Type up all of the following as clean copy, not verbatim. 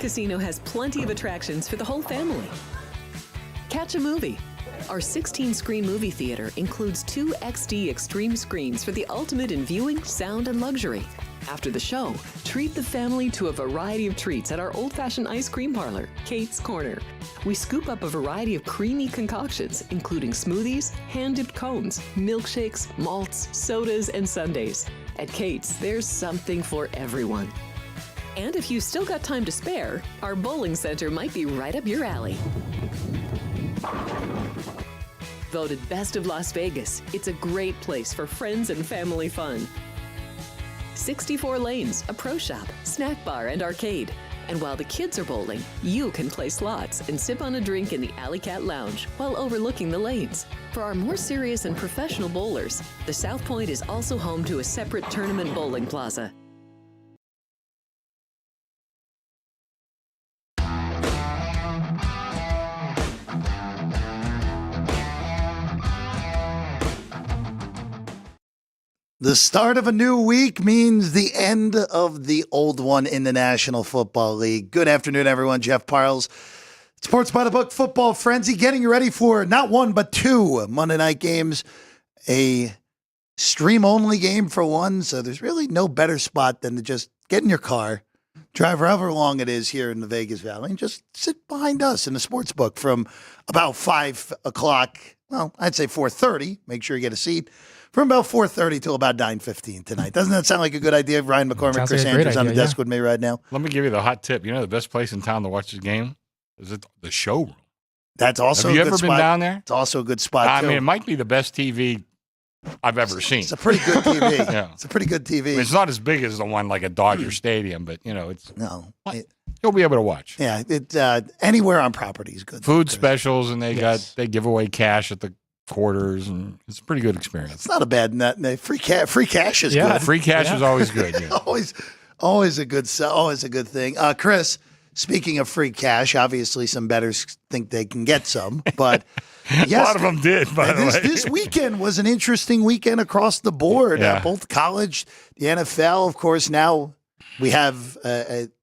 Casino has plenty of attractions for the whole family. Catch a movie. Our 16-screen movie theater includes 2 XD Extreme screens for the ultimate in viewing, sound, and luxury. After the show, treat the family to a variety of treats at our old-fashioned ice cream parlor, Kate's Corner. We scoop up a variety of creamy concoctions, including smoothies, hand-dipped cones, milkshakes, malts, sodas, and sundaes. At Kate's, there's something for everyone. And if you've still got time to spare, our bowling center might be right up your alley. Voted Best of Las Vegas, it's a great place for friends and family fun. 64 lanes, a pro shop, snack bar, and arcade. And while the kids are bowling, you can play slots and sip on a drink in the Alley Cat Lounge while overlooking the lanes. For our more serious and professional bowlers, the South Point is also home to a separate tournament bowling plaza. The start of a new week means the end of the old one in the National Football League. Good afternoon, everyone. Jeff Parles, Sports by the Book Football Frenzy, getting you ready for not one but 2 Monday night games. A stream-only game for one, so there's really no better spot than to just get in your car, drive however long it is here in the Vegas Valley, and just sit behind us in the sports book from about 5 o'clock, well, I'd say 4:30. Make sure you get a seat. From about 4:30 till about 9:15 tonight. Doesn't that sound like a good idea? Ryan McCormick, Chris Andrews on the desk with me right now. Let me give you the hot tip. You know the best place in town to watch this game? Is it the showroom? That's also Have you a good ever spot. been down there? It's also a good spot, too. I mean, it might be the best TV I've ever seen. It's a pretty good TV. Yeah. It's a pretty good TV. I mean, it's not as big as the one like at Dodger Stadium, but, you know, it's you'll be able to watch. Yeah, anywhere on property is good. Food specials, and they give away cash at the quarters, and it's a pretty good experience. It's not a bad net. Free cash is good. Free cash is always good. Yeah. always a good thing. Chris, speaking of free cash, obviously some bettors think they can get some, but yes, a lot of them did. By the way, this weekend was an interesting weekend across the board. Both college, the NFL, of course. Now we have.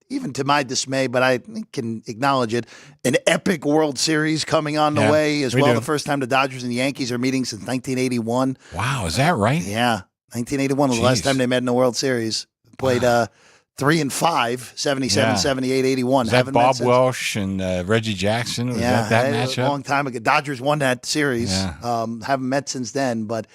Even to my dismay, but I can acknowledge it, an epic World Series coming on the way as well. The first time the Dodgers and the Yankees are meeting since 1981. Wow, is that right? Yeah, 1981 was the last time they met in the World Series. Played 3-5, 77, 78, 81. Was that Bob Welsh and Reggie Jackson? Was that matchup? A long time ago. Dodgers won that series. Yeah. Haven't met since then, but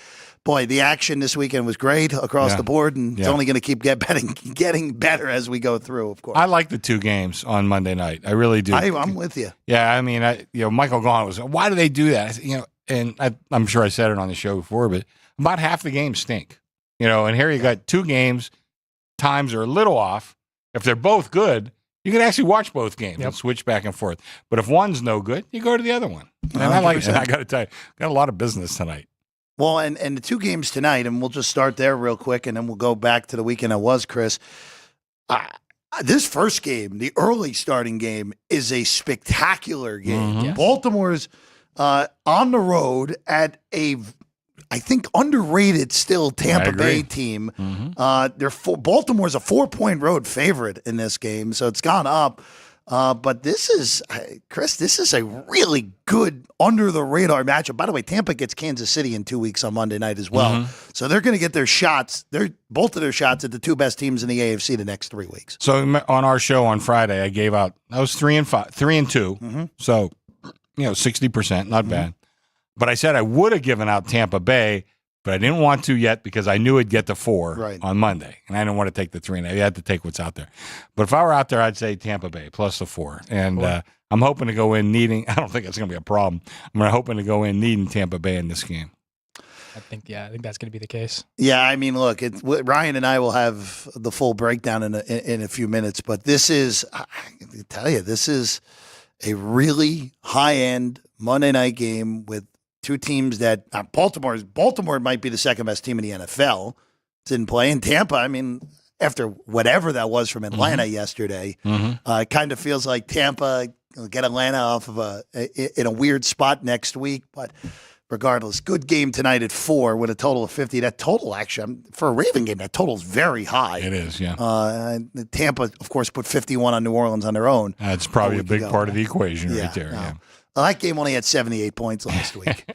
boy, the action this weekend was great across the board, and it's only going to keep getting better as we go through, of course. I like the 2 games on Monday night. I really do. I'm with you. Yeah, I mean, Michael Gaughan was, why do they do that? And I'm sure I said it on the show before, but about half the games stink. And here you got 2 games, times are a little off. If they're both good, you can actually watch both games and switch back and forth. But if one's no good, you go to the other one. And I like it. And I got to tell you, got a lot of business tonight. Well, and the 2 games tonight, and we'll just start there real quick, and then we'll go back to the weekend that was, Chris. This first game, the early starting game, is a spectacular game. Mm-hmm. Baltimore's on the road at I think, underrated still Tampa Bay team. Mm-hmm. Baltimore's a 4-point road favorite in this game, so it's gone up. But this is, Chris, this is a really good under-the-radar matchup. By the way, Tampa gets Kansas City in 2 weeks on Monday night as well. Mm-hmm. So they're going to get their shots, both of their shots at the 2 best teams in the AFC the next 3 weeks. So on our show on Friday, I gave out, I was 3 and 2. Mm-hmm. So, 60%, not bad. But I said I would have given out Tampa Bay, but I didn't want to yet because I knew it'd get to 4 on Monday, and I didn't want to take the 3. And I had to take what's out there. But if I were out there, I'd say Tampa Bay plus the 4. And I'm hoping to go in needing. I don't think it's going to be a problem. I'm hoping to go in needing Tampa Bay in this game. I think that's going to be the case. Yeah, I mean, look, Ryan and I will have the full breakdown in a few minutes, but this is, I can tell you, this is a really high-end Monday night game with 2 teams that Baltimore might be the second best team in the NFL. Didn't play in Tampa. I mean, after whatever that was from Atlanta yesterday, it kind of feels like Tampa will get Atlanta off of in a weird spot next week. But regardless, good game tonight at 4 with a total of 50. That total, actually, for a Raven game, that total is very high. It is, yeah. Tampa, of course, put 51 on New Orleans on their own. That's probably a big part of the equation right there. No. Yeah. That game only had 78 points last week.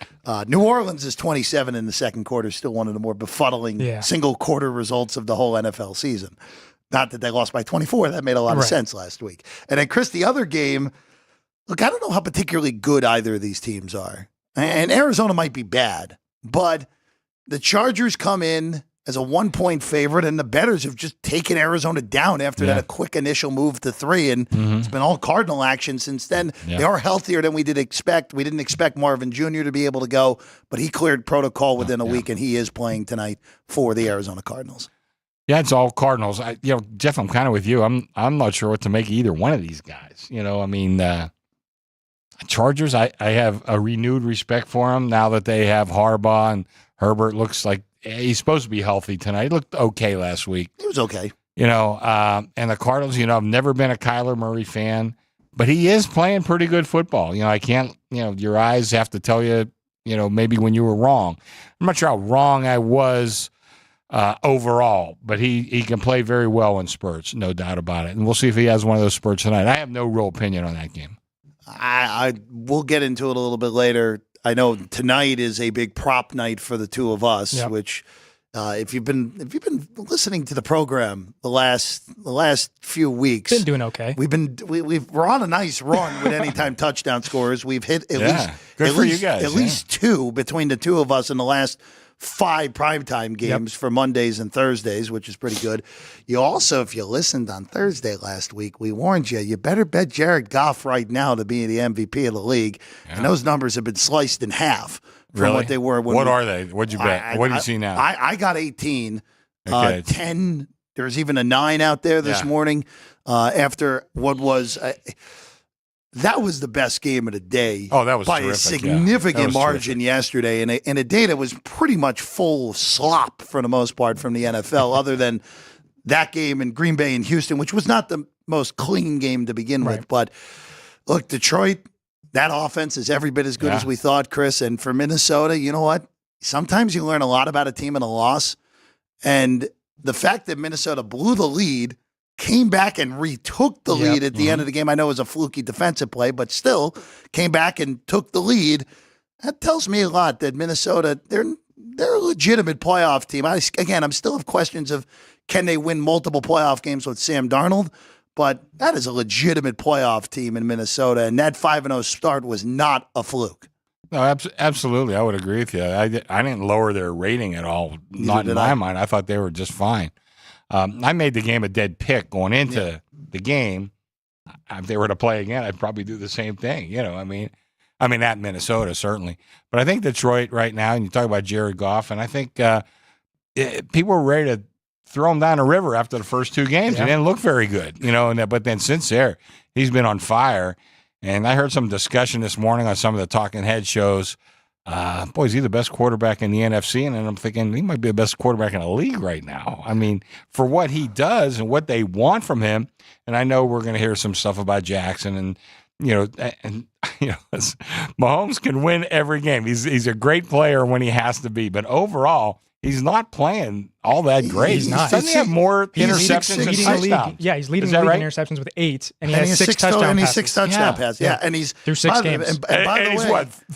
New Orleans is 27 in the second quarter, still one of the more befuddling single quarter results of the whole NFL season. Not that they lost by 24. That made a lot of sense last week. And then, Chris, the other game, look, I don't know how particularly good either of these teams are. And Arizona might be bad, but the Chargers come in as a 1-point favorite, and the bettors have just taken Arizona down after that a quick initial move to 3, and it's been all Cardinal action since then. They are healthier than we did expect. We didn't expect Marvin Jr. to be able to go, but he cleared protocol within a week, and he is playing tonight for the Arizona Cardinals. Yeah, it's all Cardinals. Jeff, I'm kind of with you. I'm not sure what to make of either one of these guys. Chargers, I have a renewed respect for them now that they have Harbaugh, and Herbert looks like he's supposed to be healthy tonight. He looked okay last week. He was okay. And the Cardinals, I've never been a Kyler Murray fan, but he is playing pretty good football. I can't, your eyes have to tell you, maybe when you were wrong. I'm not sure how wrong I was overall, but he can play very well in spurts, no doubt about it. And we'll see if he has one of those spurts tonight. I have no real opinion on that game. We'll get into it a little bit later. I know tonight is a big prop night for the two of us, which if you've been listening to the program the last few weeks, been doing okay. We're on a nice run with anytime touchdown scores. We've hit at least 2 between the two of us in the last 5 primetime games for Mondays and Thursdays, which is pretty good. You also, if you listened on Thursday last week, we warned you better bet Jared Goff right now to be the MVP of the league. Yeah. And those numbers have been sliced in half from what they were. What are they? What'd you bet? What do you see now? I got 18. 10. There's even a 9 out there this morning after what was that was the best game of the day. Oh, that was by terrific. A significant margin yesterday, in a day that was pretty much full slop for the most part from the NFL, other than that game in Green Bay and Houston, which was not the most clean game to begin with. But look, Detroit, that offense is every bit as good as we thought, Chris. And for Minnesota, you know what? Sometimes you learn a lot about a team in a loss. And the fact that Minnesota blew the lead, came back and retook the lead at the end of the game. I know it was a fluky defensive play, but still came back and took the lead. That tells me a lot that Minnesota, they're a legitimate playoff team. I'm still have questions of can they win multiple playoff games with Sam Darnold, but that is a legitimate playoff team in Minnesota, and that 5-0 start was not a fluke. No, absolutely. I would agree with you. I didn't lower their rating at all. Not in my mind. I thought they were just fine. I made the game a dead pick going into the game. If they were to play again, I'd probably do the same thing. I mean, at Minnesota, certainly. But I think Detroit right now, and you talk about Jared Goff, and I think people were ready to throw him down the river after the first 2 games. He didn't look very good, but then since there, he's been on fire. And I heard some discussion this morning on some of the talking head shows. Boy, is he the best quarterback in the NFC? And then I'm thinking he might be the best quarterback in the league right now. I mean, for what he does and what they want from him. And I know we're going to hear some stuff about Jackson and Mahomes can win every game. He's a great player when he has to be, but overall, he's not playing all that great. He's not. Doesn't he have more interceptions than touchdowns? Yeah, he's leading the league in interceptions with 8, and he has 6 touchdown passes. 6 touchdown passes. Yeah, and he's through 6 games. And by the way, he's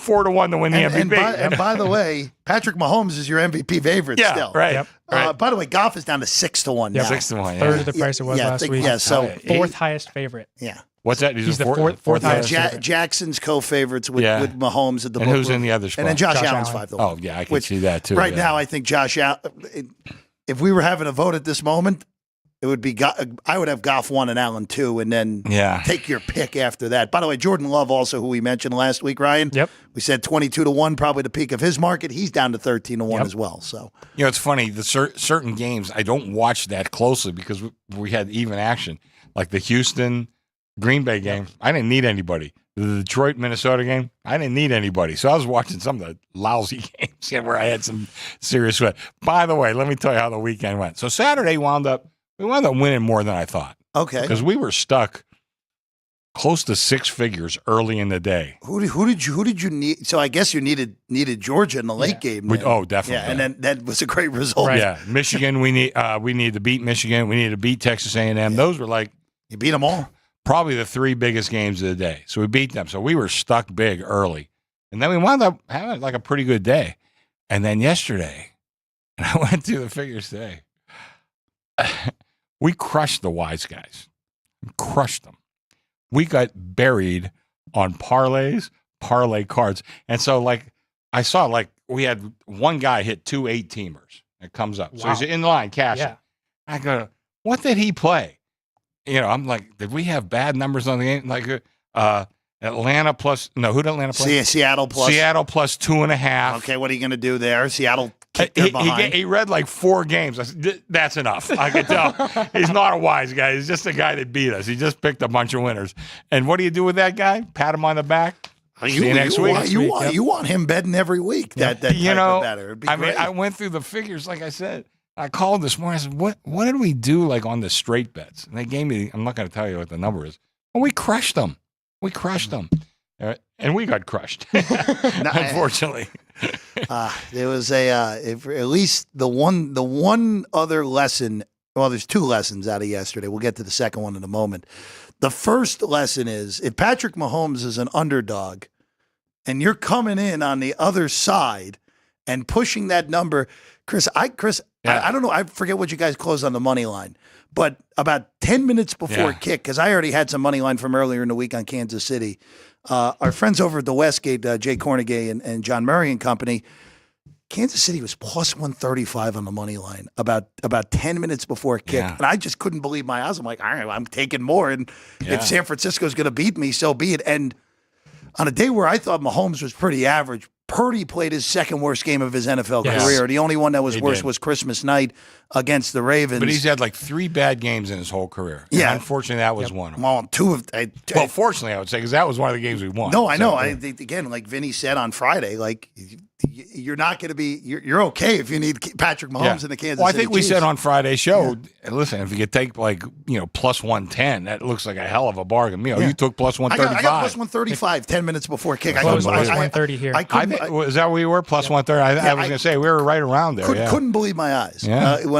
4-1 to win the MVP. And by the way, Patrick Mahomes is your MVP favorite still. Right. Yep. Right. By the way, Goff is down to 6-1 now. 6-1. Third of the price it was last week. Yeah, so 4th highest favorite. Yeah. What's that? He's the fourth highest. Jackson's co-favorites with Mahomes at the and who's in the other spot? And then Josh Allen's 5-1. Oh, yeah, I can see that too. Right now, I think Josh Allen, if we were having a vote at this moment, it would be I would have Goff 1 and Allen 2, and then take your pick after that. By the way, Jordan Love also, who we mentioned last week, Ryan. Yep. We said 22-1, probably the peak of his market. He's down to 13-1 as well. So it's funny. The certain games I don't watch that closely because we had even action, like the Houston Green Bay game. I didn't need anybody. The Detroit Minnesota game, I didn't need anybody. So I was watching some of the lousy games where I had some serious sweat. By the way, let me tell you how the weekend went. So Saturday we wound up winning more than I thought. Okay. Because we were stuck close to six figures early in the day. Who did you need? So I guess you needed Georgia in the late game. Definitely. Yeah, and then that was a great result. Right. Yeah, Michigan. We need to beat Michigan. We need to beat Texas A&M. Yeah. Those were like you beat them all. Probably the three biggest games of the day. So we beat them. So we were stuck big early, and then we wound up having like a pretty good day. And then yesterday, and I went through the figures today. We crushed the wise guys. Crushed them. We got buried on parlays, parlay cards. And so, like, I saw, like, we had one guy hit 2 8-teamers. It comes up. Wow. So he's in line cashing. Yeah. I go, what did he play? You know, I'm like, did we have bad numbers on the game? Like, Atlanta plus, no, who did Atlanta play? Seattle plus. Seattle plus 2.5. Okay, what are you going to do there? Seattle kicked them behind. He read like 4 games. I said, that's enough. I could tell. He's not a wise guy. He's just a guy that beat us. He just picked a bunch of winners. And what do you do with that guy? Pat him on the back? See you next week. You want him betting every week. That type of better. I mean, I went through the figures, like I said. I called this morning. I said, what did we do like on the straight bets? And they gave me, I'm not going to tell you what the number is. Well, we crushed them. We crushed them. And we got crushed, unfortunately. There was at least the one other lesson. Well, there's 2 lessons out of yesterday. We'll get to the second one in a moment. The first lesson is if Patrick Mahomes is an underdog and you're coming in on the other side and pushing that number, Chris, I don't know. I forget what you guys closed on the money line, but about 10 minutes before kick, because I already had some money line from earlier in the week on Kansas City. Our friends over at the Westgate, Jay Cornegay and John Murray and company, Kansas City was plus 135 on the money line about 10 minutes before kick. Yeah. And I just couldn't believe my eyes. I'm like, all right, I'm taking more. And if San Francisco's going to beat me, so be it. And on a day where I thought Mahomes was pretty average, Purdy played his second worst game of his NFL career. The only one that was worse was Christmas night against the Ravens. But he's had like 3 bad games in his whole career. Yeah. And unfortunately, that was one of them. Well, 2 of well, fortunately, I would say, because that was one of the games we won. No, I know. Again, like Vinny said on Friday, like you're not going to be – you're okay if you need Patrick Mahomes in the Kansas City Well, I think we Chiefs. said on Friday's show, listen, if you could take like, plus 110, that looks like a hell of a bargain. You took plus 135. I got plus 135 10 minutes before kick. Plus 130 here. Was that where you were? Plus 130? I was going to say, we were right around there. Couldn't believe my eyes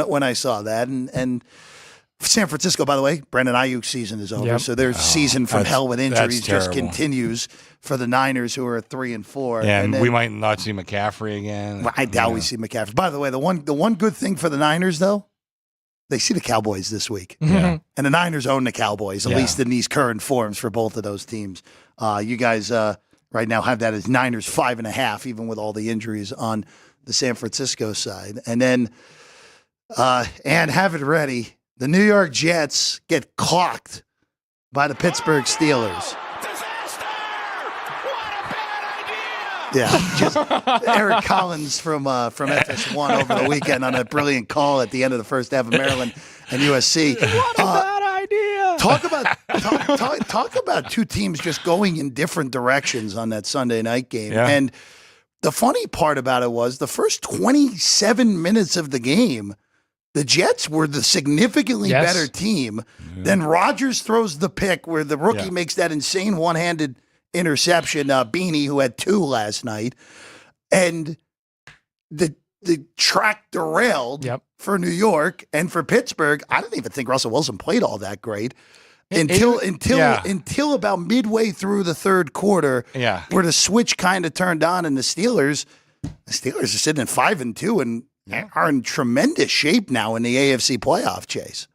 when I saw that. And San Francisco, by the way, Brandon Ayuk's season is over. So their season from hell with injuries just continues for the Niners, who are at 3-4. Yeah, and then, we might not see McCaffrey again. Well, I doubt we see McCaffrey. By the way, the one good thing for the Niners, though, they see the Cowboys this week. Yeah. And the Niners own the Cowboys, at least in these current forms for both of those teams. You guys right now have that as Niners 5.5, even with all the injuries on the San Francisco side. And then, and have it ready, the New York Jets get clocked by the Pittsburgh Steelers. Yeah, just Eric Collins from FS1 over the weekend on a brilliant call at the end of the first half of Maryland and USC. What a bad idea! Talk about 2 teams just going in different directions on that Sunday night game. Yeah. And the funny part about it was the first 27 minutes of the game, the Jets were the significantly better team. Then Rodgers throws the pick where the rookie makes that insane one-handed interception, Beanie, who had 2 last night, and the track derailed for New York and for Pittsburgh. I didn't even think Russell Wilson played all that great until about midway through the third quarter, where the switch kind of turned on, and the Steelers are sitting at 5-2 and are in tremendous shape now in the AFC playoff chase.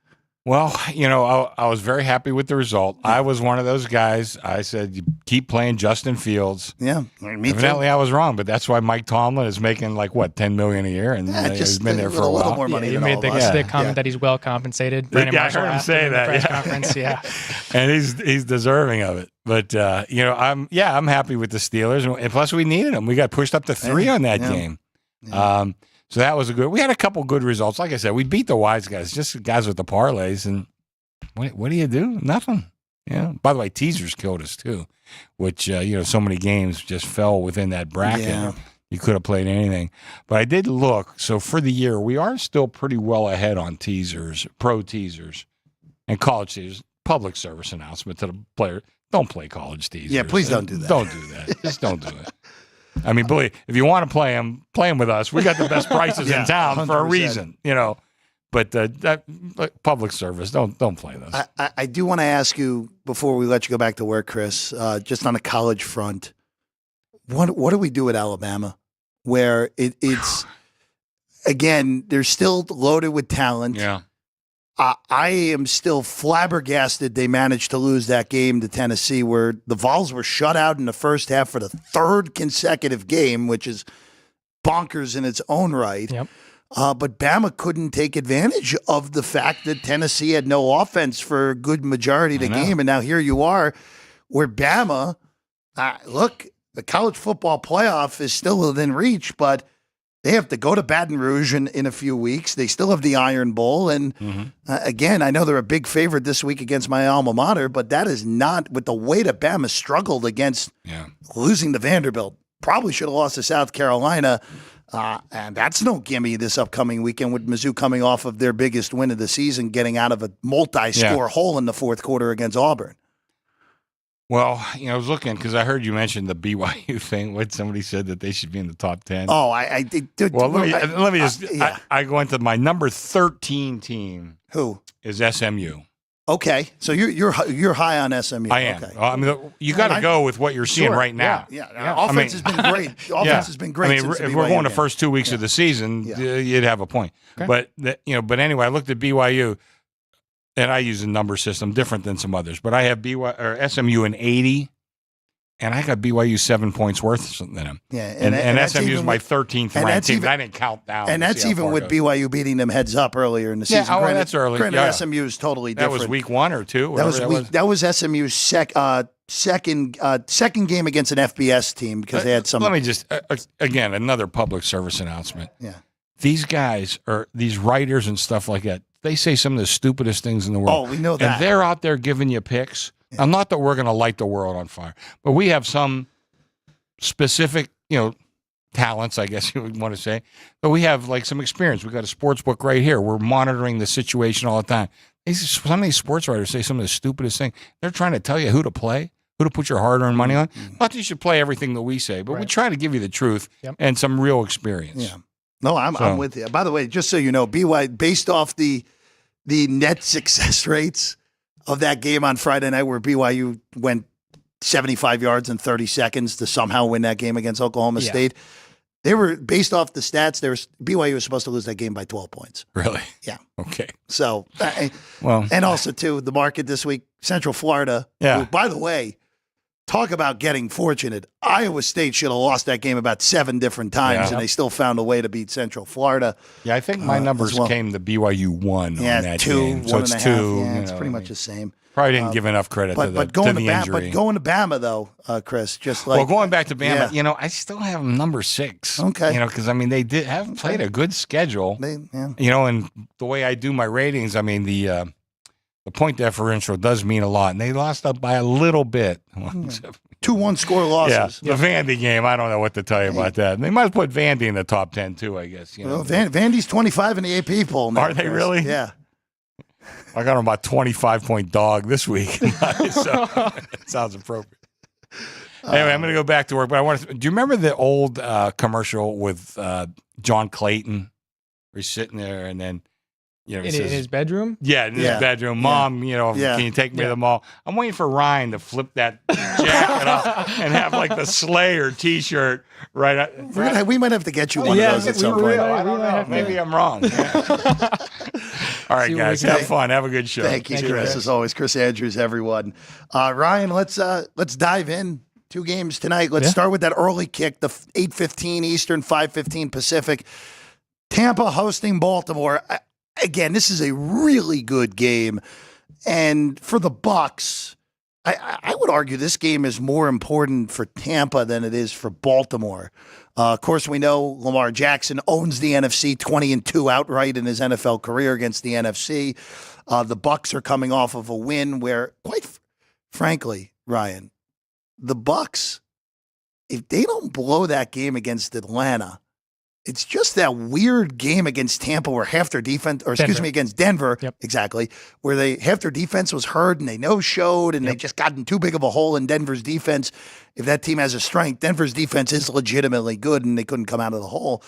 Well, I was very happy with the result. I was one of those guys. I said, you keep playing Justin Fields. Yeah, me Evidently, too. I was wrong, but that's why Mike Tomlin is making like $10 million a year, and he's been there for a while. More money he than made all the of us. stick comment that he's well compensated. Brandon I heard him say that. Press conference, and he's deserving of it. But I'm happy with the Steelers, and plus we needed them. We got pushed up to 3 on that game. Yeah. So that was we had a couple good results. Like I said, we beat the wise guys, just the guys with the parlays. And what do you do? Nothing. Yeah. By the way, teasers killed us too, which, so many games just fell within that bracket. Yeah. You could have played anything. But I did look. So for the year, we are still pretty well ahead on teasers, pro teasers, and college teasers. public service announcement to the player: don't play college teasers. Yeah, please don't do that. Don't do that. Just don't do it. I mean, believe if you want to play them with us. We got the best prices in town for a 100%. reason, But that public service, don't play those. I do want to ask you before we let you go back to work, Chris. Just on the college front, what do we do at Alabama, where it's again they're still loaded with talent. Yeah. I am still flabbergasted they managed to lose that game to Tennessee, where the Vols were shut out in the first half for the third consecutive game, which is bonkers in its own right. Yep. But Bama couldn't take advantage of the fact that Tennessee had no offense for a good majority of the game. And now here you are, where Bama, look, the college football playoff is still within reach, but they have to go to Baton Rouge in a few weeks. They still have the Iron Bowl. And again, I know they're a big favorite this week against my alma mater, but that is not with the way that Bama struggled against losing to Vanderbilt. Probably should have lost to South Carolina. And that's no gimme this upcoming weekend with Mizzou coming off of their biggest win of the season, getting out of a multi-score hole in the fourth quarter against Auburn. Well, I was looking because I heard you mention the BYU thing. What somebody said that they should be in the top 10. Oh, I did. Well, let me just. I go into my number 13 team. Who is SMU? Okay, so you're high on SMU. I am. Okay. I mean, you got to go with what you're seeing right now. Yeah. Offense has been great. Offense has been great. I mean, if we're going the first 2 weeks of the season, you'd have a point. Okay. But anyway, I looked at BYU, and I use a number system different than some others. But I have SMU in 80, and I got BYU 7 points worth than them. Yeah, and SMU is my 13th ranked team. I didn't count down. And that's even with BYU beating them heads up earlier in the season. Yeah, that's early. Granted, SMU is totally different. That was week 1 or 2. That was SMU's second game against an FBS team because they had some. Let me just again another public service announcement. Yeah, these guys are these writers and stuff like that. They say some of the stupidest things in the world. Oh, we know that. And they're out there giving you picks. Yeah. Not that we're going to light the world on fire, but we have some specific, talents, I guess you would want to say. But we have like some experience. We've got a sports book right here. We're monitoring the situation all the time. Some of these sports writers say some of the stupidest things. They're trying to tell you who to play, who to put your hard-earned money on. Not that you should play everything that we say, but we try to give you the truth and some real experience. Yeah. No, I'm with you. By the way, just so you know, BYU, based off the net success rates of that game on Friday night where BYU went 75 yards in 30 seconds to somehow win that game against Oklahoma State, they were, based off the stats, BYU was supposed to lose that game by 12 points. Really? Yeah. Okay. So, and also, too, the market this week, Central Florida, who, by the way, talk about getting fortunate. Iowa State should have lost that game about 7 different times, and they still found a way to beat Central Florida. Yeah, I think my numbers came to BYU 1 on that 2, game. So it's 2. Yeah, it's pretty much the same. Probably didn't give enough credit to the injury. But going to Bama, though, Chris, just like... Well, going back to Bama, I still have them number 6. Okay. Because, they haven't played a good schedule. And the way I do my ratings, the point differential does mean a lot. And they lost up by a little bit. 2-1 score losses. Yeah, the Vandy game, I don't know what to tell you about that. And they might have put Vandy in the top 10, too, I guess. Well, Vandy's 25 in the AP poll now. Are they really? Yeah. I got them about 25-point dog this week. So it sounds appropriate. Anyway, I'm going to go back to work. But do you remember the old commercial with John Clayton? Where he's sitting there and then, in his bedroom? Yeah, in his bedroom. Mom, can you take me to the mall? I'm waiting for Ryan to flip that jacket up and have like the Slayer T-shirt right. We might have to get you one of those at some point. I don't know. Maybe I'm wrong. All right, guys, have fun. Have a good show. Thank you, Chris. As always, Chris Andrews, everyone. Ryan, let's dive in. 2 games tonight. Let's start with that early kick, the 8:15 Eastern, 5:15 Pacific. Tampa hosting Baltimore. Again, this is a really good game. And for the Bucs, I would argue this game is more important for Tampa than it is for Baltimore. Of course, we know Lamar Jackson owns the NFC 20-2 outright in his NFL career against the NFC. The Bucs are coming off of a win where, quite frankly, Ryan, the Bucs, if they don't blow that game against Atlanta, it's just that weird game against Tampa where half their defense, or excuse me, against Denver, exactly, where half their defense was hurt and they no-showed and they just got in too big of a hole in Denver's defense. If that team has a strength, Denver's defense is legitimately good and they couldn't come out of the hole.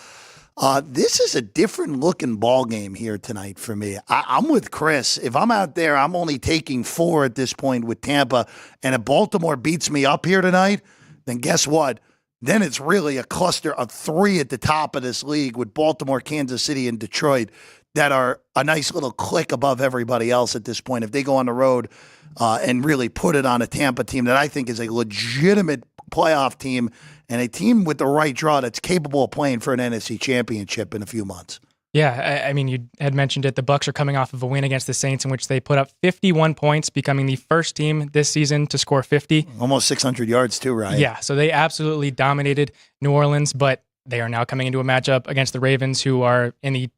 This is a different looking ball game here tonight for me. I'm with Chris. If I'm out there, I'm only taking 4 at this point with Tampa, and if Baltimore beats me up here tonight, then guess what? Then it's really a cluster of 3 at the top of this league with Baltimore, Kansas City, and Detroit that are a nice little click above everybody else at this point. If they go on the road and really put it on a Tampa team that I think is a legitimate playoff team and a team with the right draw that's capable of playing for an NFC championship in a few months. Yeah, I mean, you had mentioned it. The Bucs are coming off of a win against the Saints in which they put up 51 points, becoming the first team this season to score 50. Almost 600 yards too, Ryan. Yeah, so they absolutely dominated New Orleans, but they are now coming into a matchup against the Ravens, who are in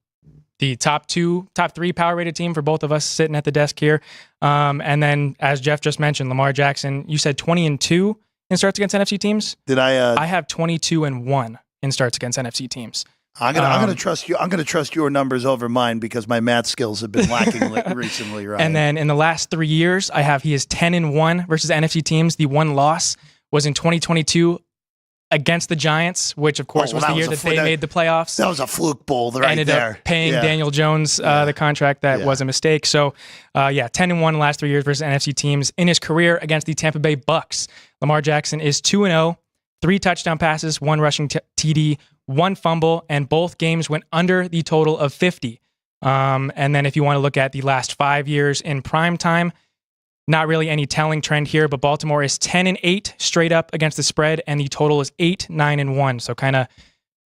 the top 3 power-rated team for both of us sitting at the desk here. And then, as Jeff just mentioned, Lamar Jackson, you said 20-2 in starts against NFC teams? Did I? I have 22-1 in starts against NFC teams. I'm gonna trust you. I'm gonna trust your numbers over mine because my math skills have been lacking recently, right? And then in the last 3 years, he is 10-1 versus NFC teams. The one loss was in 2022 against the Giants, which of course was the year that they made the playoffs. That was a fluke bowl right ended there. Up paying Daniel Jones the contract that was a mistake. So 10-1 the last 3 years versus NFC teams. In his career against the Tampa Bay Bucs, Lamar Jackson is 2-0, 3 touchdown passes, 1 rushing TD, 1 fumble, and both games went under the total of 50. And then if you want to look at the last 5 years in prime time, not really any telling trend here, but Baltimore is 10-8 straight up against the spread, and the total is 8-9-1. So kind of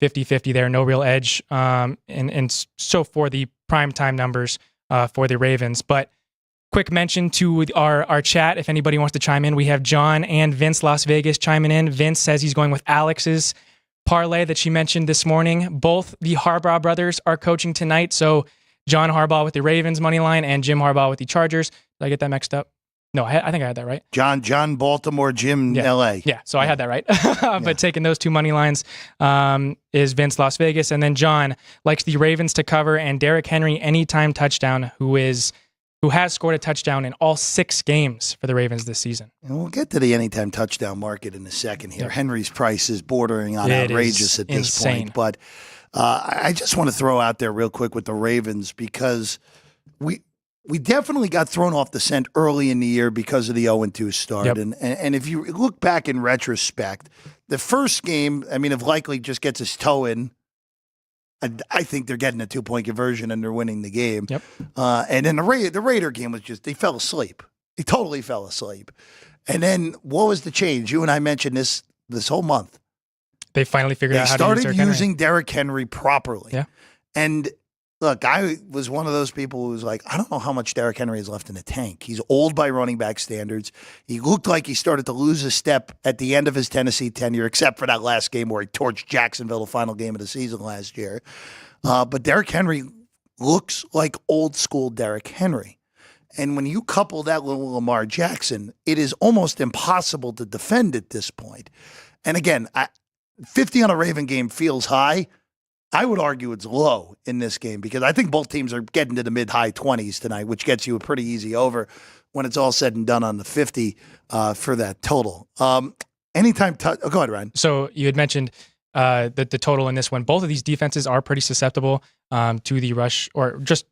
50-50 there, no real edge. And so for the prime time numbers for the Ravens. But quick mention to our chat, if anybody wants to chime in, we have John and Vince Las Vegas chiming in. Vince says he's going with Alex's parlay that she mentioned this morning. Both the Harbaugh brothers are coaching tonight. So John Harbaugh with the Ravens money line and Jim Harbaugh with the Chargers. Did I get that mixed up? No, I think I had that right. John Baltimore, Jim L.A. Yeah, so I had that right. But taking those 2 money lines is Vince Las Vegas. And then John likes the Ravens to cover and Derrick Henry anytime touchdown, who has scored a touchdown in all 6 games for the Ravens this season. And we'll get to the anytime touchdown market in a second here. Yep. Henry's price is bordering on outrageous at this point. But I just want to throw out there real quick with the Ravens because we definitely got thrown off the scent early in the year because of the 0-2 start. Yep. And if you look back in retrospect, the first game, I mean, if Likely just gets his toe in, I think they're getting a 2-point conversion and they're winning the game. Yep. And then the Raider game was just, they fell asleep. They totally fell asleep. And then what was the change? You and I mentioned this whole month. They finally figured out how to use Derrick Henry. They started using Derrick Henry properly. Yeah. And look, I was one of those people who was like, I don't know how much Derrick Henry has left in the tank. He's old by running back standards. He looked like he started to lose a step at the end of his Tennessee tenure, except for that last game where he torched Jacksonville, the final game of the season last year. But Derrick Henry looks like old school Derrick Henry. And when you couple that with Lamar Jackson, it is almost impossible to defend at this point. And again, 50 on a Raven game feels high. I would argue it's low in this game because I think both teams are getting to the mid-high 20s tonight, which gets you a pretty easy over when it's all said and done on the 50 for that total. Anytime go ahead, Ryan. So you had mentioned the total in this one. Both of these defenses are pretty susceptible to the rush or just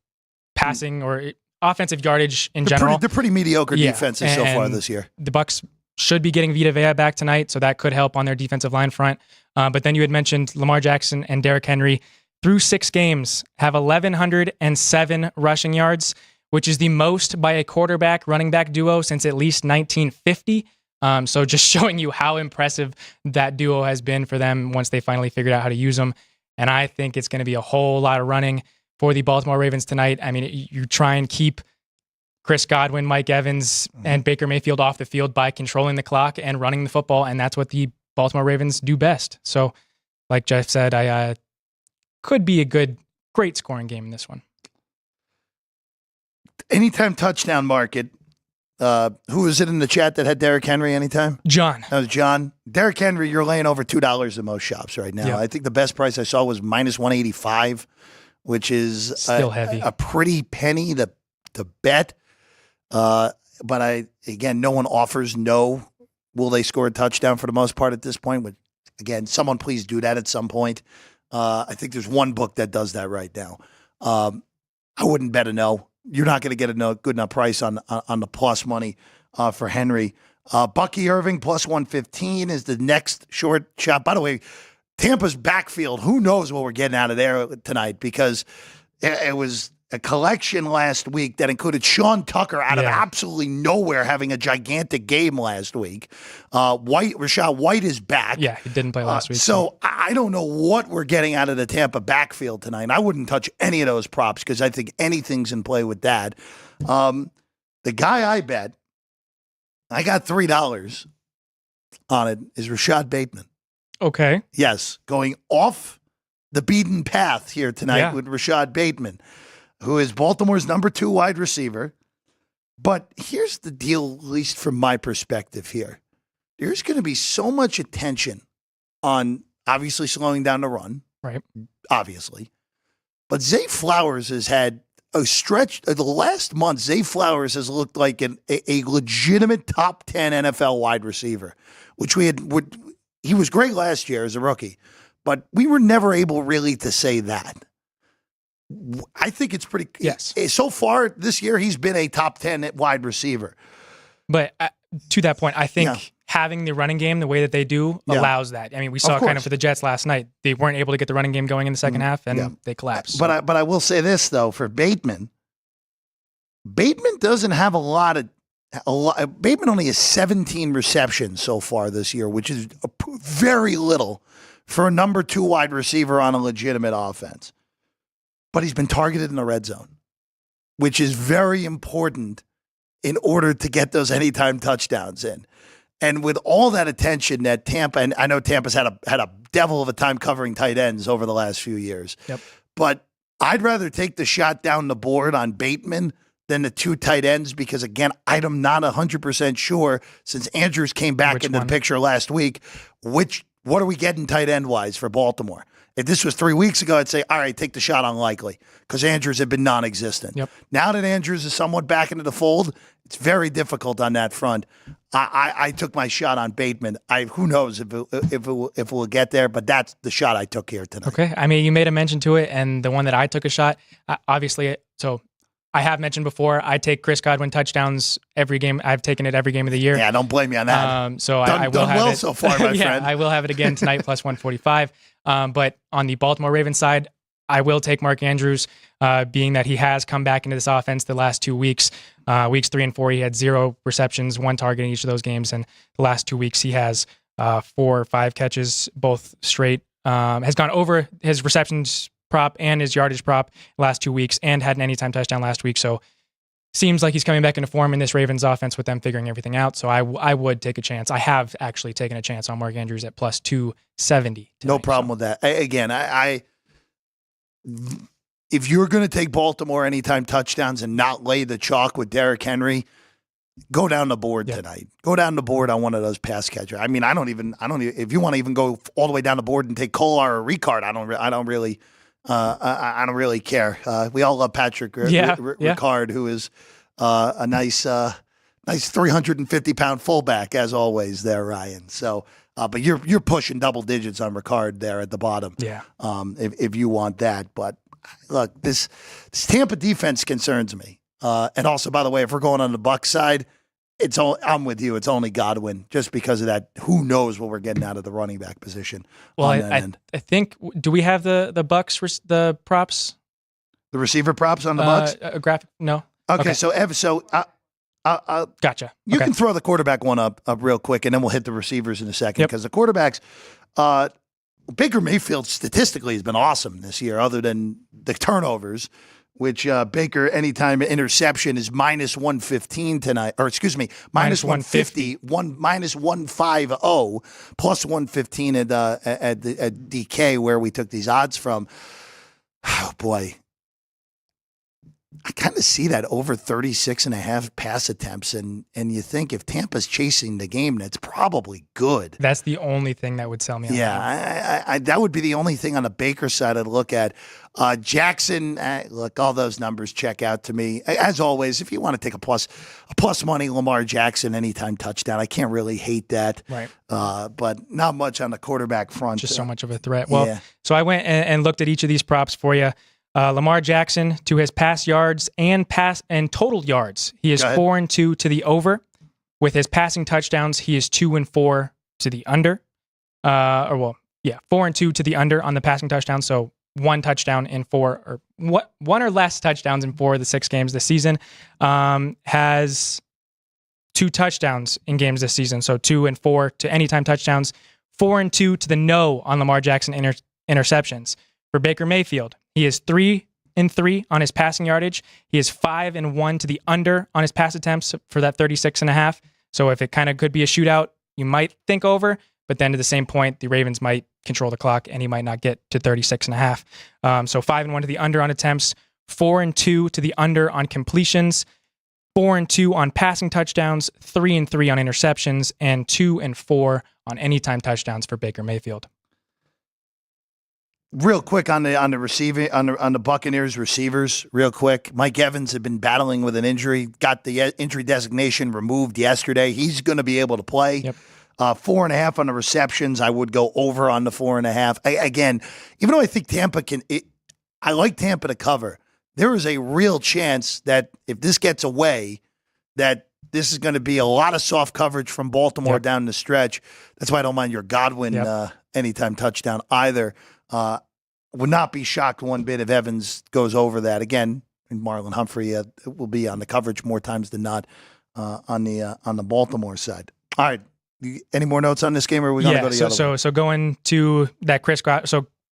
passing or offensive yardage in general. They're pretty mediocre defenses so far this year. The Bucs should be getting Vita Vea back tonight, so that could help on their defensive line front. But then you had mentioned Lamar Jackson and Derrick Henry through 6 games have 1,107 rushing yards, which is the most by a quarterback running back duo since at least 1950. So just showing you how impressive that duo has been for them once they finally figured out how to use them. And I think it's going to be a whole lot of running for the Baltimore Ravens tonight. I mean, you try and keep Chris Godwin, Mike Evans, and Baker Mayfield off the field by controlling the clock and running the football, and that's what the Baltimore Ravens do best. So, like Jeff said, I could be a great scoring game in this one. Anytime touchdown market, Who was it in the chat that had Derrick Henry anytime? John. That was John. Derrick Henry, you're laying over $2 in most shops right now. Yep. I think the best price I saw was minus 185, which is still heavy. A pretty penny to bet. But no one offers no. Will they score a touchdown for the most part at this point? But again, someone please do that at some point. I think there's one book that does that right now. I wouldn't bet a no. You're not going to get a good enough price on the plus money for Henry. Bucky Irving plus 115 is the next short shot. By the way, Tampa's backfield, who knows what we're getting out of there tonight, because it was a collection last week that included Sean Tucker out of absolutely nowhere having a gigantic game last week. Rashad White is back. Yeah, he didn't play last week. So I don't know what we're getting out of the Tampa backfield tonight. I wouldn't touch any of those props because I think anything's in play with that. The guy I bet, I got $3 on it, is Rashad Bateman. Okay. Yes, going off the beaten path here tonight with Rashad Bateman, who is Baltimore's number 2 wide receiver. But here's the deal, at least from my perspective here. There's going to be so much attention on obviously slowing down the run. Right. Obviously. But Zay Flowers has had a stretch. The last month, Zay Flowers has looked like a legitimate top 10 NFL wide receiver, which he was great last year as a rookie, but we were never able really to say that. I think it's pretty. Yes. So far this year, he's been a top 10 wide receiver. But to that point, I think having the running game the way that they do allows that. I mean, we saw kind of for the Jets last night. They weren't able to get the running game going in the second half, and they collapsed. But I will say this, though, for Bateman. Bateman doesn't have a lot. Bateman only has 17 receptions so far this year, which is very little for a number 2 wide receiver on a legitimate offense. But he's been targeted in the red zone, which is very important in order to get those anytime touchdowns in. And with all that attention that Tampa, and I know Tampa's had a devil of a time covering tight ends over the last few years, but I'd rather take the shot down the board on Bateman than the 2 tight ends because, again, I'm not 100% sure since Andrews came back into the picture last week, what are we getting tight end-wise for Baltimore? If this was 3 weeks ago, I'd say, all right, take the shot unlikely because Andrews had been non-existent. Now that Andrews is somewhat back into the fold, it's very difficult on that front. I took my shot on Bateman. Who knows if it will get there, but that's the shot I took here tonight. Okay. I mean, you made a mention to it, and the one that I took a shot, obviously, so I have mentioned before, I take Chris Godwin touchdowns every game. I've taken it every game of the year. Yeah, don't blame me on that. So I will have well it so far, my friend. I will have it again tonight, plus 145. But on the Baltimore Ravens side, I will take Mark Andrews, being that he has come back into this offense the last 2 weeks. Weeks 3 and 4, he had 0 receptions, 1 target in each of those games. And the last 2 weeks, he has 4 or 5 catches, both straight. Has gone over his receptions prop and his yardage prop last 2 weeks and had an anytime touchdown last week. So seems like he's coming back into form in this Ravens offense with them figuring everything out. So I would take a chance. I have actually taken a chance on Mark Andrews at plus 270. Tonight, no problem with that. Again, if you're going to take Baltimore anytime touchdowns and not lay the chalk with Derrick Henry, go down the board tonight. Go down the board on one of those pass catchers. I mean, I don't even. If you want to even go all the way down the board and take Kolar or Ricard, I don't really care. We all love Patrick Ricard, who is a nice 350-pound fullback as always there, Ryan. So, but you're pushing double digits on Ricard there at the bottom. Yeah. If you want that, but look, this Tampa defense concerns me. And also, by the way, if we're going on the Bucs side, I'm with you. It's only Godwin, just because of that. Who knows what we're getting out of the running back position? Well, I think. Do we have the Bucs the props? The receiver props on the Bucs? A graphic? No. Okay. So gotcha. You can throw the quarterback one up real quick, and then we'll hit the receivers in a second because the quarterbacks. Baker Mayfield statistically has been awesome this year, other than the turnovers. Which Baker, anytime interception is minus 115 tonight, or excuse me, minus 150, minus 150, plus 115 at DK where we took these odds from. Oh boy, I kind of see that over 36.5 pass attempts. And you think if Tampa's chasing the game, that's probably good. That's the only thing that would sell me on that. Yeah, that would be the only thing on the Baker side I'd look at. Jackson, look, all those numbers check out to me. As always, if you want to take a plus money, Lamar Jackson, anytime touchdown. I can't really hate that. Right. But not much on the quarterback front. Just so much of a threat. Well, so I went and looked at each of these props for you. Lamar Jackson to his pass yards and total yards. He is 4-2 to the over. With his passing touchdowns, he is 2-4 to the under. 4-2 to the under on the passing touchdowns. So one touchdown in one or less touchdowns in 4 of the 6 games this season. Has 2 touchdowns in games this season. So 2-4 to anytime touchdowns. 4-2 to the no on Lamar Jackson interceptions. For Baker Mayfield, he is 3-3 on his passing yardage. He is 5-1 to the under on his pass attempts for that 36.5. So if it kind of could be a shootout, you might think over, but then to the same point, the Ravens might control the clock and he might not get to 36.5. So 5-1 to the under on attempts, 4-2 to the under on completions, 4-2 on passing touchdowns, 3-3 on interceptions, and 2-4 on anytime touchdowns for Baker Mayfield. Real quick on the receiving on the Buccaneers receivers, real quick. Mike Evans had been battling with an injury, got the injury designation removed yesterday. He's going to be able to play. Yep. 4.5 on the receptions. I would go over on the 4.5. Again, even though I think Tampa I like Tampa to cover. There is a real chance that if this gets away, that this is going to be a lot of soft coverage from Baltimore down the stretch. That's why I don't mind your Godwin anytime touchdown either. Would not be shocked one bit if Evans goes over that again. And Marlon Humphrey will be on the coverage more times than not on the Baltimore side. All right, any more notes on this game, or are we going to go to the other one? So going to that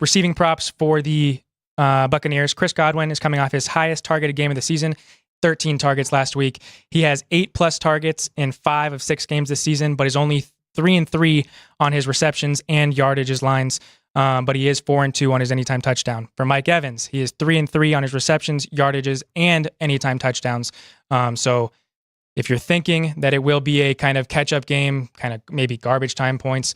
receiving props for the Buccaneers. Chris Godwin is coming off his highest targeted game of the season. 13 targets last week. He has 8+ targets in 5 of 6 games this season, but is only 3-3 on his receptions and yardages lines. But he is 4-2 on his anytime touchdown. For Mike Evans, he is 3-3 on his receptions, yardages, and anytime touchdowns. So if you're thinking that it will be a kind of catch-up game, kind of maybe garbage time points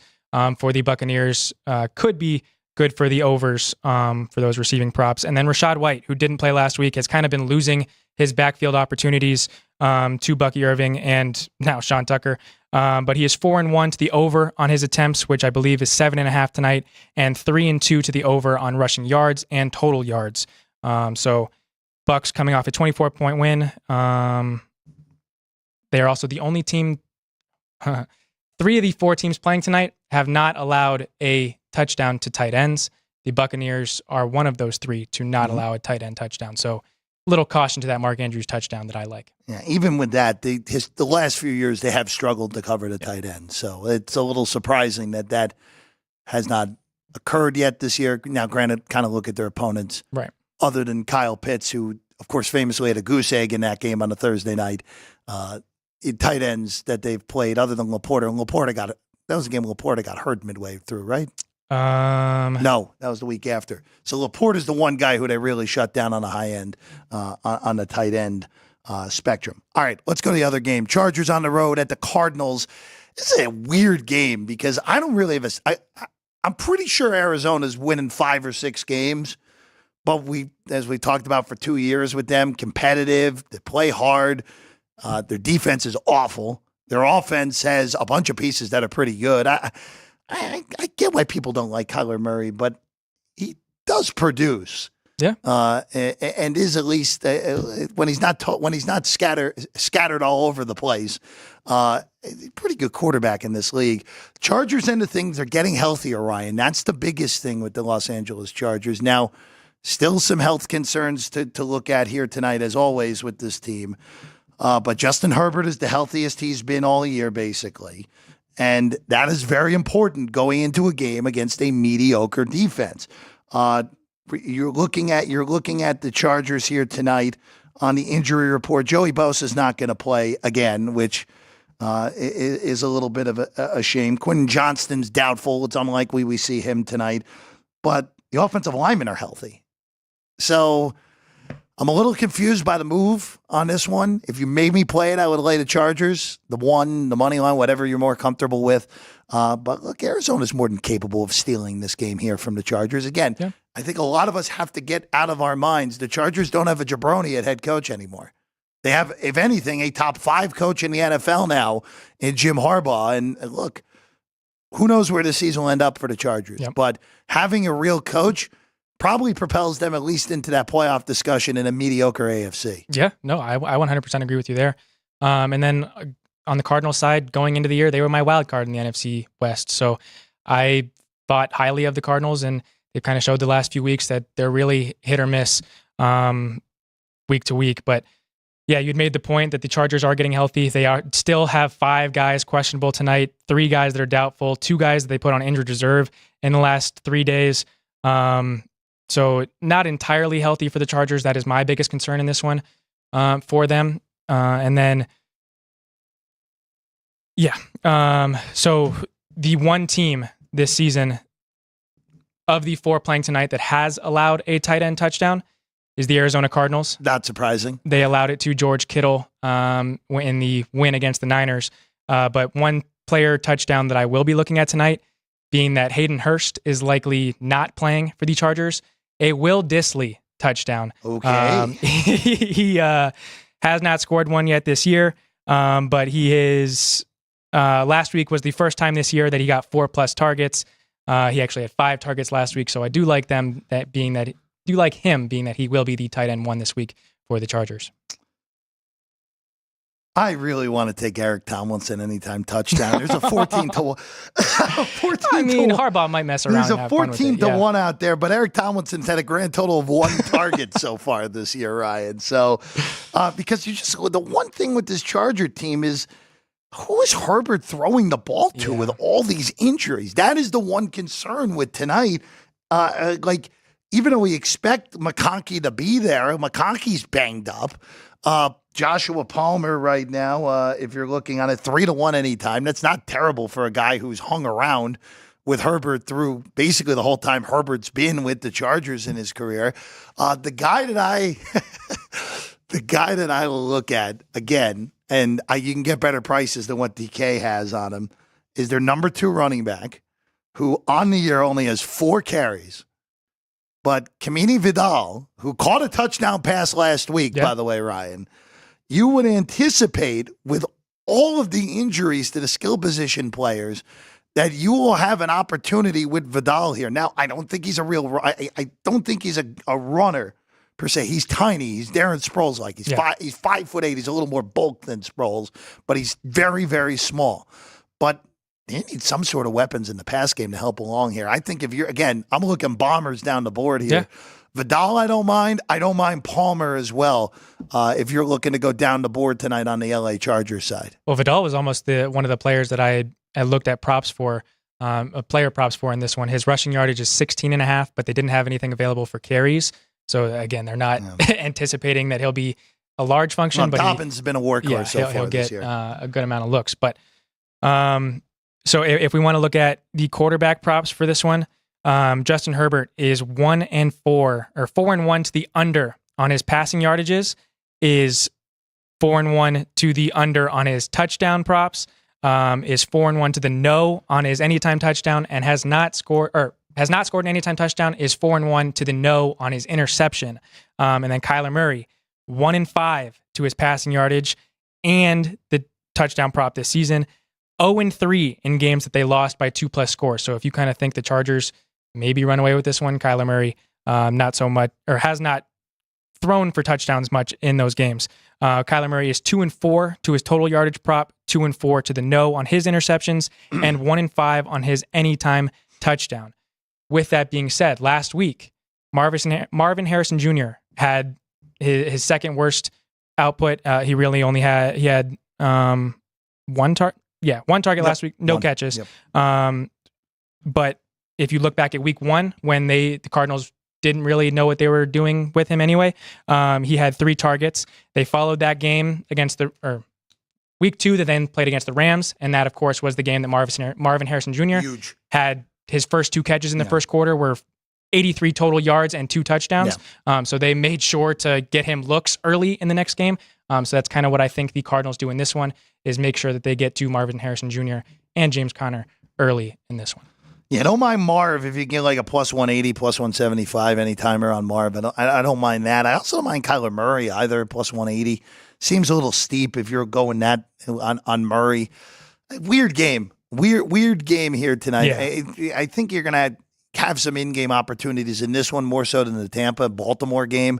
for the Buccaneers, could be good for the overs for those receiving props. And then Rachaad White, who didn't play last week, has kind of been losing his backfield opportunities to Bucky Irving and now Sean Tucker. But he is 4-1 to the over on his attempts, which I believe is 7.5 tonight, and 3-2 to the over on rushing yards and total yards. So Bucks coming off a 24-point win. They are also the only team. 3 of the 4 teams playing tonight have not allowed a touchdown to tight ends. The Buccaneers are one of those 3 to not allow a tight end touchdown. So little caution to that Mark Andrews touchdown that I like. Yeah, even with that, the last few years they have struggled to cover the tight end. So it's a little surprising that has not occurred yet this year. Now, granted, kind of look at their opponents. Right. Other than Kyle Pitts, who, of course, famously had a goose egg in that game on a Thursday night. Tight ends that they've played, other than Laporta. And that was a game Laporta got hurt midway through, right? No, that was the week after. So Laporta's the one guy who they really shut down on the high end, on the tight end spectrum. All right, let's go to the other game. Chargers on the road at the Cardinals. This is a weird game because I don't really have I'm pretty sure Arizona's winning 5 or 6 games, but as we talked about for 2 years with them, competitive, they play hard. Their defense is awful. Their offense has a bunch of pieces that are pretty good. I get why people don't like Kyler Murray, but he does produce. Yeah. And is at least when he's not scattered all over the place. Pretty good quarterback in this league. Chargers end of things are getting healthier, Ryan. That's the biggest thing with the Los Angeles Chargers. Now, still some health concerns to look at here tonight, as always with this team. But Justin Herbert is the healthiest he's been all year, basically. And that is very important going into a game against a mediocre defense. You're looking at the Chargers here tonight on the injury report. Joey Bosa is not going to play again, which is a little bit of a shame. Quentin Johnston's doubtful. It's unlikely we see him tonight. But the offensive linemen are healthy. So I'm a little confused by the move on this one. If you made me play it, I would lay the Chargers, the money line, whatever you're more comfortable with. But look, Arizona's more than capable of stealing this game here from the Chargers. Again, I think a lot of us have to get out of our minds. The Chargers don't have a jabroni at head coach anymore. They have, if anything, a top 5 coach in the NFL now in Jim Harbaugh. And look, who knows where the season will end up for the Chargers. But having a real coach probably propels them at least into that playoff discussion in a mediocre AFC. Yeah, no, I 100% agree with you there. And then on the Cardinals side, going into the year, they were my wild card in the NFC West. So I thought highly of the Cardinals, and they've kind of showed the last few weeks that they're really hit or miss week to week. But yeah, you'd made the point that the Chargers are getting healthy. They still have 5 guys questionable tonight, 3 guys that are doubtful, 2 guys that they put on injured reserve in the last 3 days. So not entirely healthy for the Chargers. That is my biggest concern in this one for them. And then, so the one team this season of the 4 playing tonight that has allowed a tight end touchdown is the Arizona Cardinals. Not surprising. They allowed it to George Kittle in the win against the Niners. But one player touchdown that I will be looking at tonight, being that Hayden Hurst is likely not playing for the Chargers, a Will Dissly touchdown. Okay. He has not scored one yet this year, but he is. Last week was the first time this year that he got 4+ targets. He actually had 5 targets last week, so I do like him being that he will be the tight end 1 this week for the Chargers. I really want to take Eric Tomlinson anytime touchdown. There's a 14 to 1. Harbaugh might mess around. There's a 14 to 1 out there, but Eric Tomlinson's had a grand total of 1 target so far this year, Ryan. So, because the one thing with this Charger team is, who is Herbert throwing the ball to with all these injuries? That is the one concern with tonight. Even though we expect McConkey to be there, McConkey's banged up. Joshua Palmer right now, if you're looking on it, 3 to 1 anytime. That's not terrible for a guy who's hung around with Herbert through basically the whole time Herbert's been with the Chargers in his career. The guy that I will look at again, and you can get better prices than what DK has on him, is their number 2 running back, who on the year only has 4 carries. But Kamini Vidal, who caught a touchdown pass last week, by the way, Ryan, you would anticipate with all of the injuries to the skill position players that you will have an opportunity with Vidal here. Now, I don't think he's I don't think he's a runner per se. He's tiny. He's Darren Sproles like. He's 5'8". He's a little more bulk than Sproles, but he's very, very small. But you need some sort of weapons in the pass game to help along here. I think I'm looking bombers down the board here. Yeah. Vidal, I don't mind. I don't mind Palmer as well if you're looking to go down the board tonight on the LA Chargers side. Well, Vidal was almost one of the players that I looked at props for, player props for in this one. His rushing yardage is 16.5, but they didn't have anything available for carries. So, again, they're not anticipating that he'll be a large function. But Dobbins has been a workhorse so far this year. A good amount of looks. But so if we want to look at the quarterback props for this one, Justin Herbert is 1-4 or 4-1 to the under on his passing yardages, is 4-1 to the under on his touchdown props, is 4-1 to the no on his anytime touchdown, and has not scored an anytime touchdown, is 4-1 to the no on his interception. And then Kyler Murray, 1-5 to his passing yardage and the touchdown prop this season. 0-3 in games that they lost by 2+ scores. So if you kind of think the Chargers maybe run away with this one, Kyler Murray not so much, or has not thrown for touchdowns much in those games. Kyler Murray is 2-4 to his total yardage prop, 2-4 to the no on his interceptions, and 1-5 on his anytime touchdown. With that being said, last week, Marvin Harrison Jr. had his second worst output. He had one target last week, no catches. Yep. But if you look back at week 1, when the Cardinals didn't really know what they were doing with him anyway, he had 3 targets. They followed that game against week 2 that then played against the Rams, and that, of course, was the game that Marvin Harrison Jr. had his first 2 catches in the first quarter were 83 total yards and 2 touchdowns. So they made sure to get him looks early in the next game. So that's kind of what I think the Cardinals do in this one, is make sure that they get to Marvin Harrison Jr. and James Conner early in this one. Yeah, don't mind Marv if you get like a plus 180, plus 175 anytimer on Marv. I don't mind that. I also don't mind Kyler Murray either, plus 180. Seems a little steep if you're going that on Murray. Weird game. Weird game here tonight. Yeah. I think you're going to have some in-game opportunities in this one, more so than the Tampa-Baltimore game.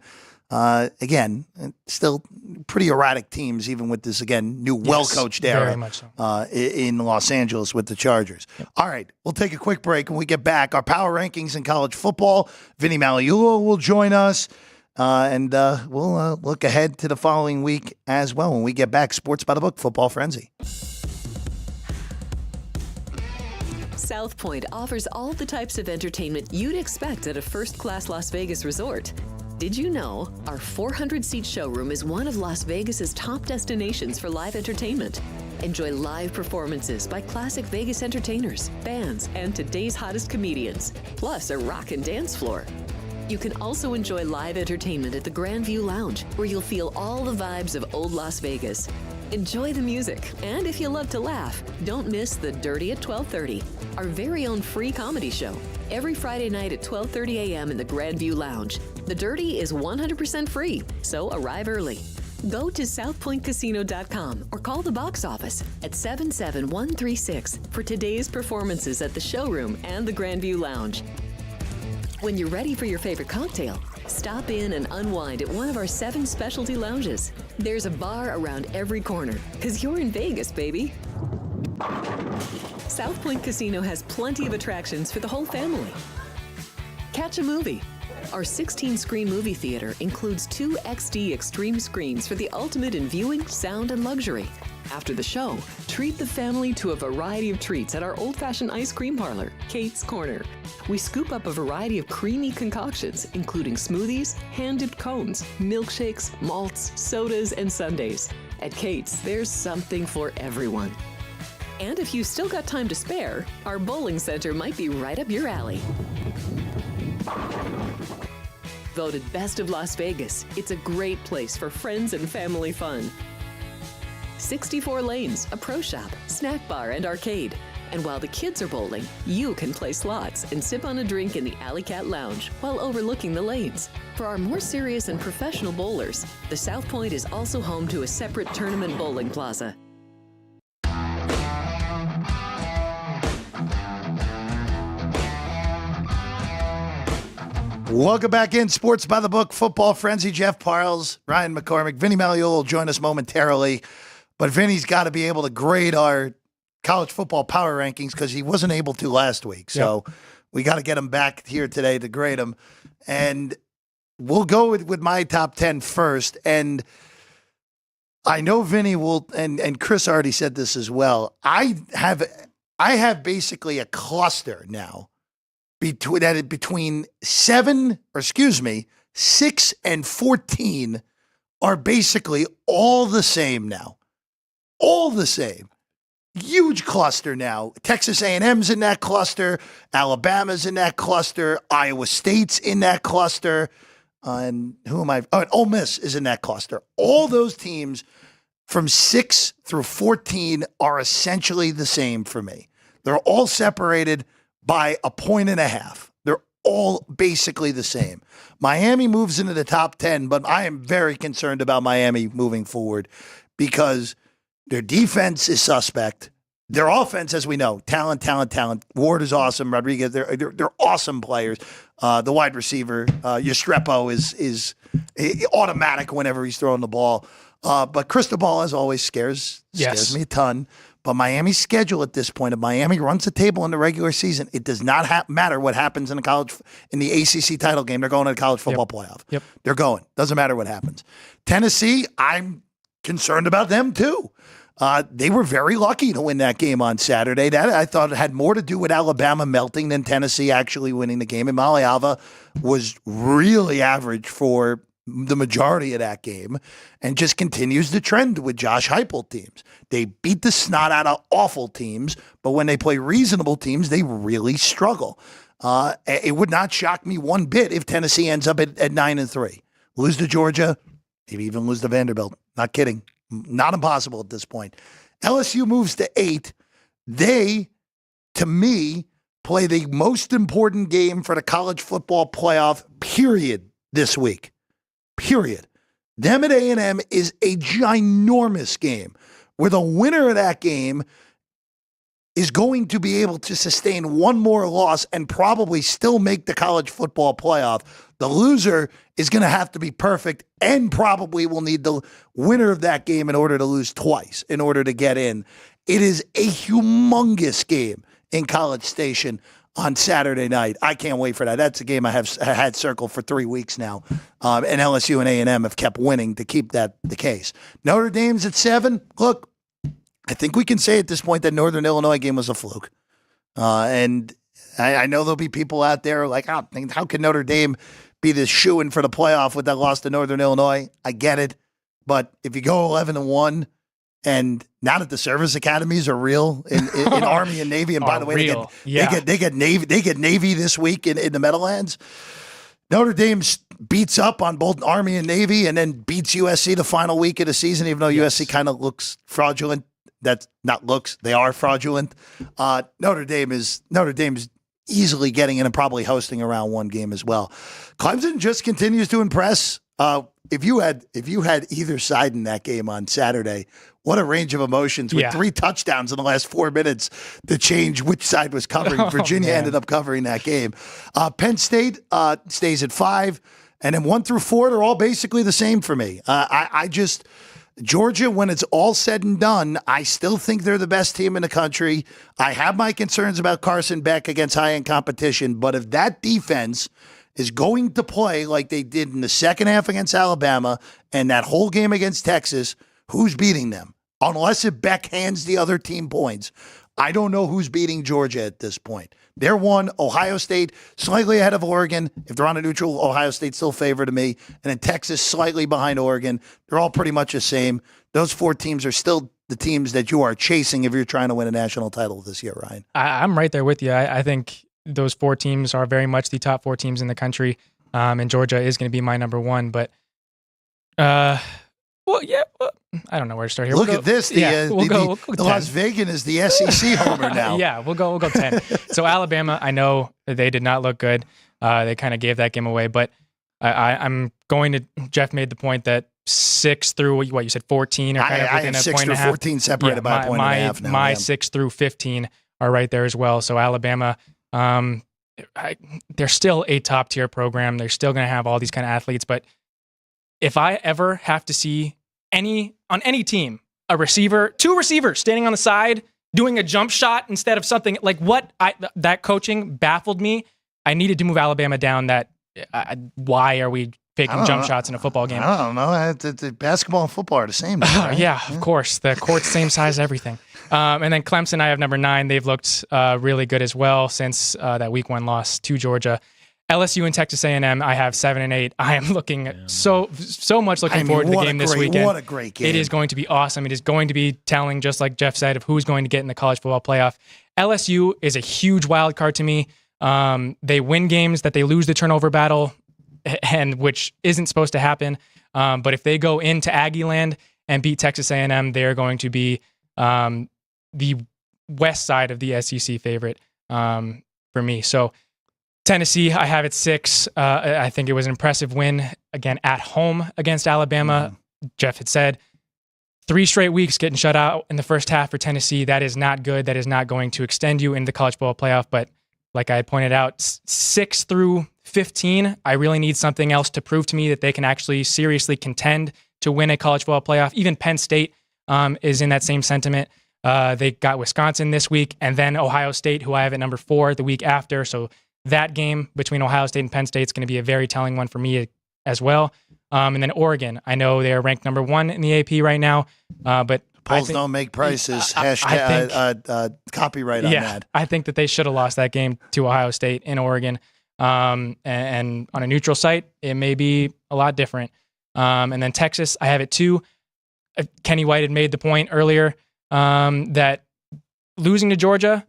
Again, still pretty erratic teams, even with this, again, new well-coached era very much so. In Los Angeles with the Chargers. Yep. All right, we'll take a quick break. When we get back, our power rankings in college football. Vinny Magliulo will join us, and we'll look ahead to the following week as well when we get back. Sports by the Book, Football Frenzy. South Point offers all the types of entertainment you'd expect at a first-class Las Vegas resort. Did you know our 400-seat showroom is one of Las Vegas's top destinations for live entertainment? Enjoy live performances by classic Vegas entertainers, bands, and today's hottest comedians, plus a rockin' dance floor. You can also enjoy live entertainment at the Grand View Lounge, where you'll feel all the vibes of old Las Vegas. Enjoy the music, and if you love to laugh, don't miss The Dirty at 12:30, our very own free comedy show, every Friday night at 12:30 a.m. in the Grand View Lounge. The Dirty is 100% free, so arrive early. Go to southpointcasino.com or call the box office at 77136 for today's performances at the showroom and the Grand View Lounge. When you're ready for your favorite cocktail, stop in and unwind at one of our 7 specialty lounges. There's a bar around every corner, because you're in Vegas, baby. South Point Casino has plenty of attractions for the whole family. Catch a movie. Our 16-screen movie theater includes 2 XD Extreme screens for the ultimate in viewing, sound, and luxury. After the show, treat the family to a variety of treats at our old-fashioned ice cream parlor, Kate's Corner. We scoop up a variety of creamy concoctions, including smoothies, hand-dipped cones, milkshakes, malts, sodas, and sundaes. At Kate's, there's something for everyone. And if you've still got time to spare, our bowling center might be right up your alley. Voted Best of Las Vegas, it's a great place for friends and family fun. 64 lanes, a pro shop, snack bar, and arcade. And while the kids are bowling, you can play slots and sip on a drink in the Alley Cat Lounge while overlooking the lanes. For our more serious and professional bowlers, the South Point is also home to a separate tournament bowling plaza. Welcome back in Sports by the Book, Football Frenzy. Jeff Parles, Ryan McCormick, Vinny Magliulo will join us momentarily. But Vinny's got to be able to grade our college football power rankings because he wasn't able to last week. So we got to get him back here today to grade them. And we'll go with my top 10 first. And I know Vinny will, and Chris already said this as well. I have basically a cluster now between 6 and 14 are basically all the same now. All the same. Huge cluster now. Texas A&M's in that cluster. Alabama's in that cluster. Iowa State's in that cluster. And who am I? Oh, and Ole Miss is in that cluster. All those teams from 6 through 14 are essentially the same for me. They're all separated by 1.5 points. They're all basically the same. Miami moves into the top 10, but I am very concerned about Miami moving forward because their defense is suspect. Their offense, as we know, talent. Ward is awesome. Rodriguez, they're awesome players. The wide receiver, Yestrepo, is automatic whenever he's throwing the ball. But Cristobal, as always, scares me a ton. But Miami's schedule at this point, if Miami runs the table in the regular season, it does not matter what happens in the ACC title game. They're going to the college football playoff. Yep. They're going. Doesn't matter what happens. Tennessee, I'm concerned about them too. They were very lucky to win that game on Saturday. That I thought it had more to do with Alabama melting than Tennessee actually winning the game. And Maliava was really average for the majority of that game and just continues the trend with Josh Heupel teams. They beat the snot out of awful teams, but when they play reasonable teams, they really struggle. It would not shock me one bit if Tennessee ends up at 9-3. Lose to Georgia, maybe even lose to Vanderbilt. Not kidding. Not impossible at this point. LSU moves to 8. They, to me, play the most important game for the college football playoff, period, this week. Period. Them at A&M is a ginormous game where the winner of that game is going to be able to sustain one more loss and probably still make the college football playoff. The loser is going to have to be perfect and probably will need the winner of that game in order to lose twice in order to get in. It is a humongous game in College Station on Saturday night. I can't wait for that. That's a game I have had circled for 3 weeks now. And LSU and A&M have kept winning to keep that the case. Notre Dame's at 7. Look, I think we can say at this point that Northern Illinois game was a fluke. And I know there'll be people out there like, how can Notre Dame be this shoo-in for the playoff with that loss to Northern Illinois? I get it. But if you go 11-1, and now that the service academies are real in Army and Navy, and by the way, they get Navy this week in the Meadowlands. Notre Dame beats up on both Army and Navy, and then beats USC the final week of the season, even though USC kind of looks fraudulent. That's not looks; they are fraudulent. Notre Dame is easily getting in and probably hosting around one game as well. Clemson just continues to impress. If you had either side in that game on Saturday, what a range of emotions with 3 touchdowns in the last 4 minutes to change which side was covering. Virginia ended up covering that game. Penn State stays at 5, and then 1 through 4, they're all basically the same for me. Georgia, when it's all said and done, I still think they're the best team in the country. I have my concerns about Carson Beck against high-end competition, but if that defense is going to play like they did in the second half against Alabama and that whole game against Texas, who's beating them? Unless if Beck hands the other team points, I don't know who's beating Georgia at this point. They're 1. Ohio State slightly ahead of Oregon. If they're on a neutral, Ohio State's still favored to me. And then Texas slightly behind Oregon. They're all pretty much the same. Those 4 teams are still the teams that you are chasing if you're trying to win a national title this year, Ryan. I'm right there with you. I think those 4 teams are very much the top 4 teams in the country. And Georgia is going to be my number 1. But, I don't know where to start here. Look at this. The Las Vegas is the SEC homer now. Yeah, we'll go 10. So Alabama, I know they did not look good. They kind of gave that game away. But I'm going to, Jeff made the point that 6 through, what you said, 14 are kind of within a point and a half. 6 through 14 separated by a point and a half now. My 6 through 15 are right there as well. So Alabama, they're still a top tier program. They're still going to have all these kind of athletes. But if I ever have to see on any team, two receivers standing on the side doing a jump shot instead of something like that coaching baffled me. I needed to move Alabama down. Why are we taking jump shots in a football game? I don't know. The basketball and football are the same. Right? Yeah, of course. The court's same size, everything. And then Clemson, I have number 9. They've looked really good as well since that week 1 loss to Georgia. LSU and Texas A&M, I have 7 and 8. I am looking so much looking forward to the game this weekend. What a great game. It is going to be awesome. It is going to be telling, just like Jeff said, of who's going to get in the college football playoff. LSU is a huge wild card to me. They win games that they lose the turnover battle, and which isn't supposed to happen. But if they go into Aggie land and beat Texas A&M, they're going to be the west side of the SEC favorite for me. So Tennessee, I have it 6. I think it was an impressive win, again, at home against Alabama. Jeff had said 3 straight weeks getting shut out in the first half for Tennessee. That is not good. That is not going to extend you in the college football playoff. But like I had pointed out, 6 through 15, I really need something else to prove to me that they can actually seriously contend to win a college football playoff. Even Penn State is in that same sentiment. They got Wisconsin this week, and then Ohio State, who I have at number 4 the week after. So that game between Ohio State and Penn State is going to be a very telling one for me as well. And then Oregon, I know they are ranked number 1 in the AP right now, but polls don't make prices. Hashtag copyright on that. I think that they should have lost that game to Ohio State in Oregon. And on a neutral site, it may be a lot different. And then Texas, I have it too. Kenny White had made the point earlier that losing to Georgia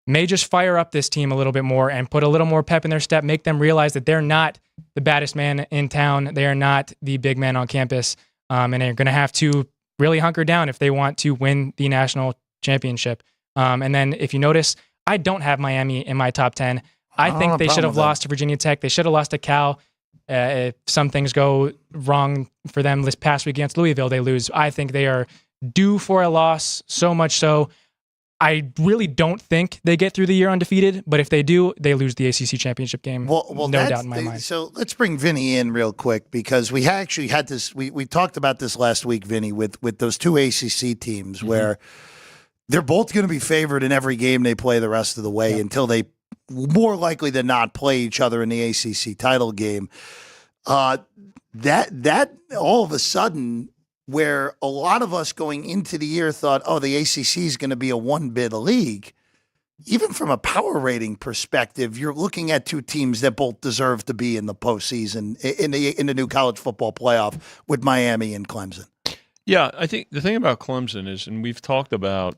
may just fire up this team a little bit more and put a little more pep in their step, make them realize that they're not the baddest man in town. They are not the big man on campus. And they're going to have to really hunker down if they want to win the national championship. And then if you notice, I don't have Miami in my top 10. I think they should have lost to Virginia Tech. They should have lost to Cal. If some things go wrong for them this past week against Louisville, they lose. I think they are due for a loss, so much so. I really don't think they get through the year undefeated, but if they do, they lose the ACC championship game. Well, no doubt in my mind. So let's bring Vinny in real quick because we actually had this. We talked about this last week, Vinny, with those two ACC teams where they're both going to be favored in every game they play the rest of the way until they more likely than not play each other in the ACC title game. That all of a sudden, where a lot of us going into the year thought, oh, the ACC is going to be a one-bid league. Even from a power rating perspective, you're looking at two teams that both deserve to be in the postseason in the new college football playoff with Miami and Clemson. Yeah, I think the thing about Clemson is, and we've talked about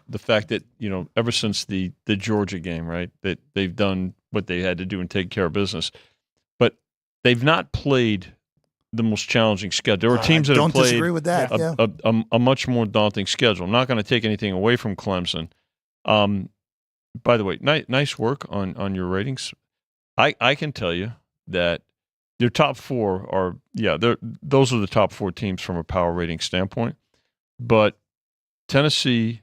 the fact that, ever since the Georgia game, right, that they've done what they had to do and take care of business. But they've not played the most challenging schedule. There are teams that have played disagree with that. A much more daunting schedule. I'm not going to take anything away from Clemson. By the way, nice work on your ratings. I can tell you that your top four are, those are the top four teams from a power rating standpoint. But Tennessee,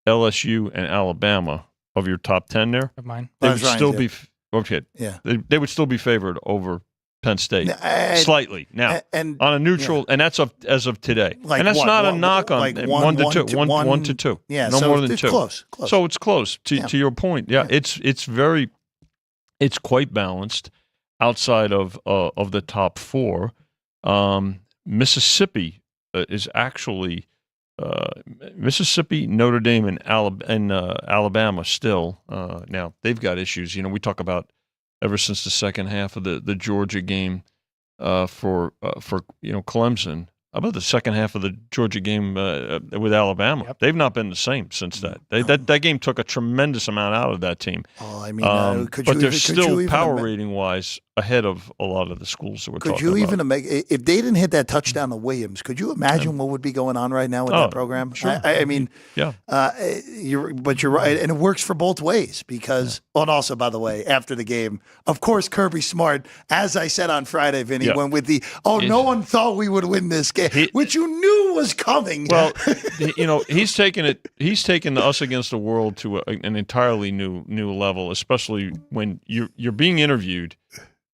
LSU, and Alabama of your top 10 there, Of mine. they would still be okay. Yeah. They would still be favored over Penn State slightly now and on a neutral, and that's as of today. Like and that's what? not a knock on like 1 to 2. 1 to 2. Yeah, no so more than it's 2. Close. So it's close to your point. Yeah, it's quite balanced outside of the top four. Mississippi is actually Mississippi, Notre Dame, and Alabama still. Now they've got issues. We talk about ever since the second half of the Georgia game for Clemson. How about the second half of the Georgia game with Alabama? Yep. They've not been the same since that. That game took a tremendous amount out of that team. Oh, I mean, but they're still power rating wise ahead of a lot of the schools that we're talking about. Could you even if they didn't hit that touchdown to Williams? Could you imagine what would be going on right now with that program? Sure. I mean, yeah. You're right, and it works for both ways because. Oh, and also, by the way, after the game, of course, Kirby Smart, as I said on Friday, Vinny, went with the no one thought we would win this game, which you knew was coming. Well, he's taken us against the world to an entirely new level, especially when you're being interviewed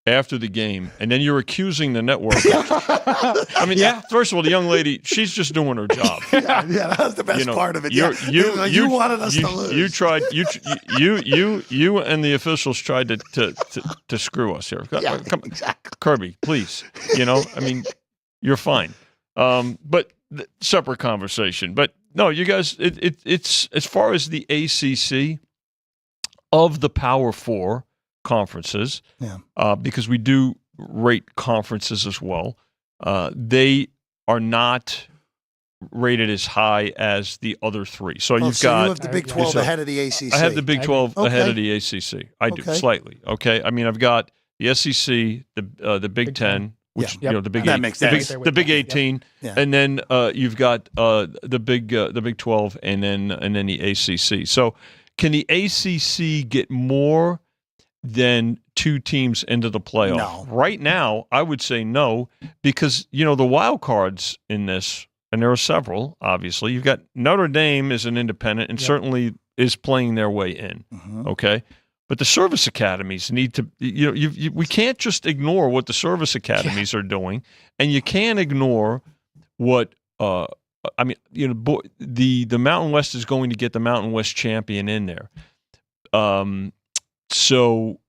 after the game, and then you're accusing the network. I mean, first of all, the young lady, she's just doing her job. Yeah, that was the best part of it. You wanted us to lose. You tried. You and the officials tried to screw us here. Yeah, exactly. Kirby, please. I mean, you're fine. But separate conversation. But no, you guys, it's as far as the ACC of the Power Four conferences, because we do rate conferences as well. They are not rated as high as the other three. So you have the Big 12 ahead of the ACC. I have the Big 12 ahead of the ACC. I do slightly. Okay, I mean I've got the SEC, the Big 10. Which the Big that makes sense. the Big 18, and then you've got the Big 12, and then the ACC. So, can the ACC get more than two teams into the playoff? No. Right now, I would say no, because the wild cards in this, and there are several. Obviously, you've got Notre Dame is an independent, and certainly is playing their way in. Mm-hmm. Okay. But the service academies need to, we can't just ignore what the service academies are doing, and you can't ignore what, the Mountain West is going to get the Mountain West champion in there. So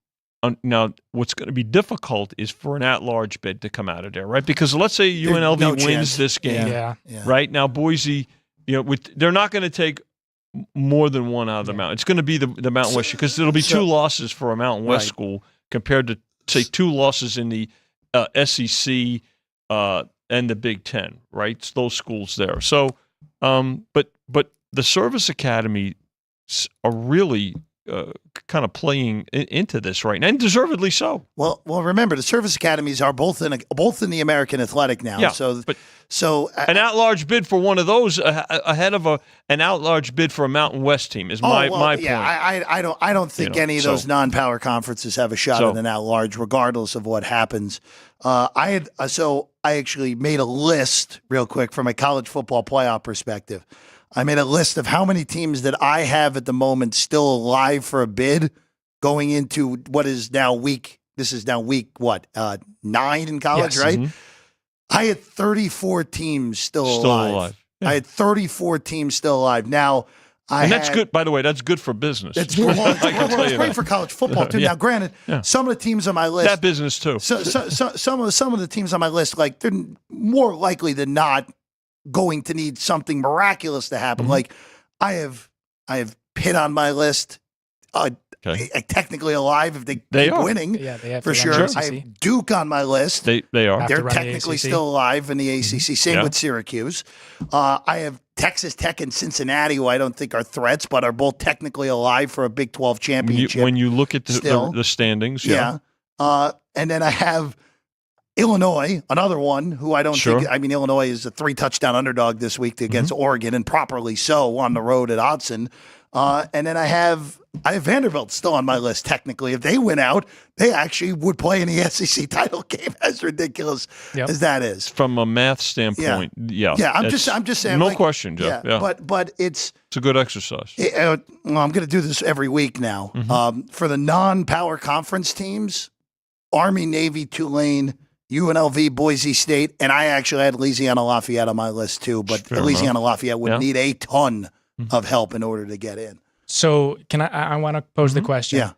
now what's going to be difficult is for an at-large bid to come out of there, right? Because let's say UNLV wins this game, right? Now Boise, they're not going to take more than one out of the mountain. It's going to be the Mountain West because it'll be two losses for a Mountain West school compared to say 2 losses in the SEC and the Big Ten, right? It's those schools there. So, but the service academies are really kind of playing into this right now, and deservedly so. Well, remember the service academies are both in the American Athletic now. Yeah, so an at-large bid for one of those ahead of an at-large bid for a Mountain West team is my point. I don't think any of those non-power conferences have a shot at an at-large, regardless of what happens. I actually made a list real quick from a college football playoff perspective. I made a list of how many teams that I have at the moment still alive for a bid going into what is now week. This is now week 9 in college, Yes. right? Mm-hmm. I had 34 teams still alive. Yeah. I had 34 teams still alive. Now, that's good. By the way, that's good for business. It's it's great for college football too. Yeah. Now, granted, some of the teams on my list, that business too. some of the teams on my list, like they're more likely than not going to need something miraculous to happen. Mm-hmm. Like I have Pitt on my list. Technically alive if they keep are winning. Yeah, they have for to sure. run the I ACC. have Duke on my list. They are. Have to They're run the technically ACC. still alive in the ACC. Same Yeah. with Syracuse. I have Texas Tech and Cincinnati, who I don't think are threats, but are both technically alive for a Big 12 championship. When you look at Still. the standings, Yeah. And then I have Illinois, another one who I don't think. I mean, Illinois is a 3-touchdown underdog this week against Oregon, and properly so on the road at Autzen. And then I have Vanderbilt still on my list. Technically, if they win out, they actually would play in the SEC title game. As ridiculous as that is, from a math standpoint, yeah. I'm just saying. No question, Jeff. Yeah. But it's a good exercise. I'm going to do this every week now. For the non-power conference teams, Army, Navy, Tulane, UNLV, Boise State, and I actually had Louisiana Lafayette on my list too. But Louisiana Lafayette would need a ton of help in order to get in. So can I want to pose the question. Yeah.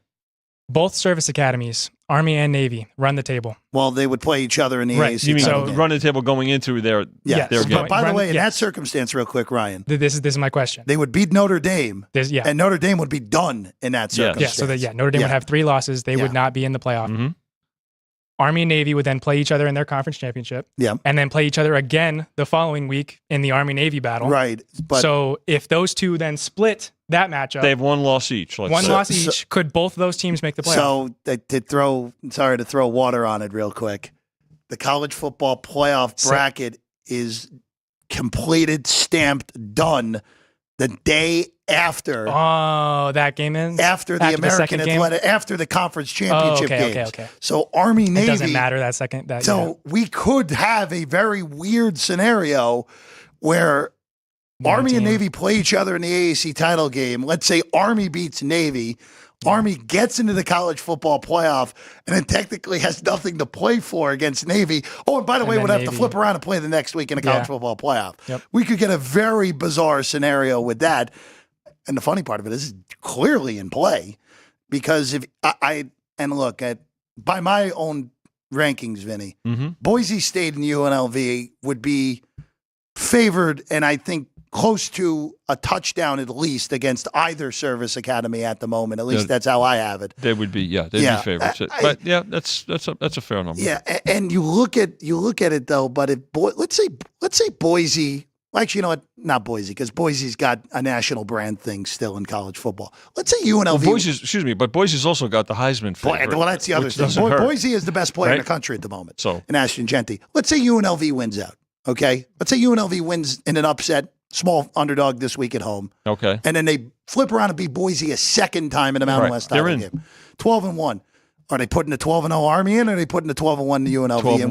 Both service academies, Army and Navy, run the table. Well, they would play each other in the AAC. You mean title game. run the table going into their Yeah. their game? But by the way, in Yes. that circumstance, real quick, Ryan, This is my question. they would beat Notre Dame, Yeah. and Notre Dame would be done in that circumstance. Yeah, so Notre Dame would have 3 losses. They would not be in the playoff. Mm-hmm. Army and Navy would then play each other in their conference championship. Yeah. And then play each other again the following week in the Army-Navy battle. Right. But So if those two then split that matchup, They have 1 loss each. one loss each, could both of those teams make the playoff? So to throw water on it real quick, the college football playoff bracket is completed, stamped, done the day after. Oh, that game ends? After the After the American second game? Athletic, after the conference championship games. Okay. So Army, Navy. It doesn't matter that second. So we could have a very weird scenario where Army and Navy play each other in the AAC title game. Let's say Army beats Navy. Army gets into the college football playoff and then technically has nothing to play for against Navy. Oh, and by the way, would have to flip around and play the next week in a college football playoff. Yep. We could get a very bizarre scenario with that. And the funny part of it is clearly in play because if by my own rankings, Vinny, Boise State and UNLV would be favored, and I think close to a touchdown at least against either service academy at the moment. At least that's how I have it. They would be, they'd be favorites. But that's a fair number. Yeah, and you look at it though. But if let's say Boise. Well, actually, you know what? Not Boise, because Boise's got a national brand thing still in college football. Let's say UNLV. But Boise's also got the Heisman favorite. Well, that's the other thing. Boise is the best player in the country at the moment. So in Ashton Genty. Let's say UNLV wins out. Okay, let's say UNLV wins in an upset. Small underdog this week at home. Okay. And then they flip around and beat Boise a second time in the Mountain West title game. 12-1. Are they putting the 12-0 Army in, or are they putting the 12-1 the UNLV in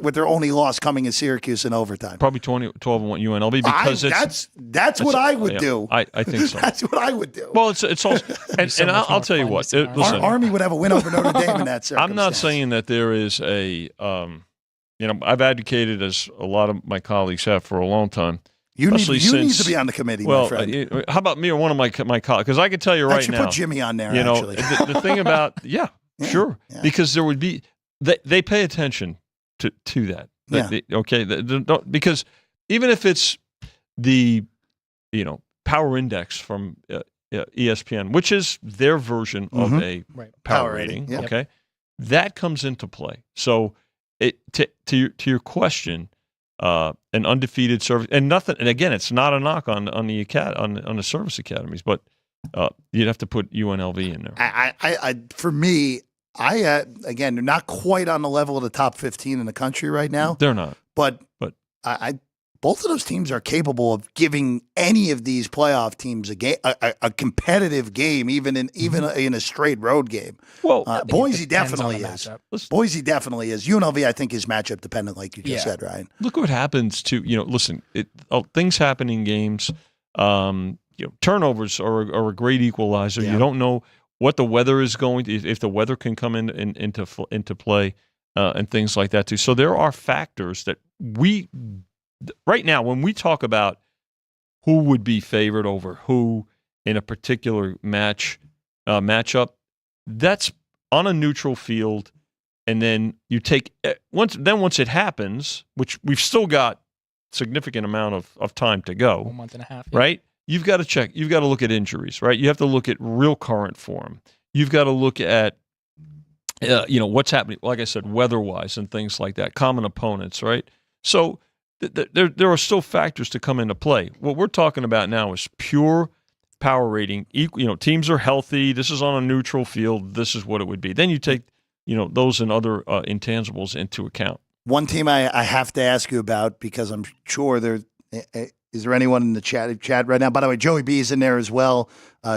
with their only loss coming in Syracuse in overtime? Probably 12-1 UNLV because that's what I would do. I think so. That's what I would do. Well, it's also and I'll tell you what. Listen, Army would have a win over Notre Dame in that circumstance. I'm not saying that there is a I've advocated, as a lot of my colleagues have for a long time. You need to be on the committee, my friend. How about me or one of my colleagues? Because I can tell you right now. I should put Jimmy on there, actually. The thing about, sure. Yeah. Because there would be, they pay attention to that. Because even if it's the, power index from ESPN, which is their version of a power rating, okay? that comes into play. So to your question, an undefeated service and nothing. And again, it's not a knock on the service academies, but you'd have to put UNLV in there. For me, again, they're not quite on the level of the top 15 in the country right now. They're not, but both of those teams are capable of giving any of these playoff teams a competitive game, even in a straight road game. Well, Boise definitely is. Boise definitely is. UNLV, I think, is matchup dependent, like you just said, Ryan. Look what happens to listen. Things happen in games. Turnovers are a great equalizer. Yeah. You don't know what the weather is going to, if the weather can come into play, and things like that too. So there are factors that right now, when we talk about who would be favored over who in a particular matchup, that's on a neutral field, and then you take once it happens, which we've still got significant amount of time to go, 1 month and a half, yeah. Right? You've got to check. You've got to look at injuries, right? You have to look at real current form. You've got to look at what's happening, like I said, weather-wise and things like that, common opponents, right? So there are still factors to come into play. What we're talking about now is pure power rating. Teams are healthy. This is on a neutral field. This is what it would be. Then you take, those and other intangibles into account. One team I have to ask you about, because I'm sure there is there anyone in the chat right now? By the way, Joey B is in there as well.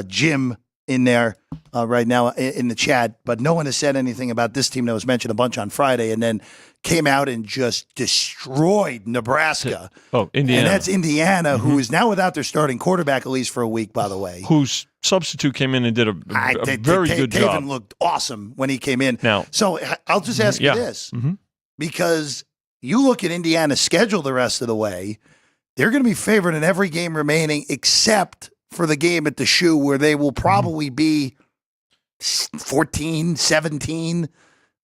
Jim in there right now in the chat, but no one has said anything about this team that was mentioned a bunch on Friday and then came out and just destroyed Nebraska. Oh, Indiana. And that's Indiana, who is now without their starting quarterback, at least for a week, by the way. Whose substitute came in and did a very good job. Taven looked awesome when he came in. Now, so I'll just ask you this, because you look at Indiana's schedule the rest of the way, they're going to be favored in every game remaining except for the game at the Shoe, where they will probably be 14, 17,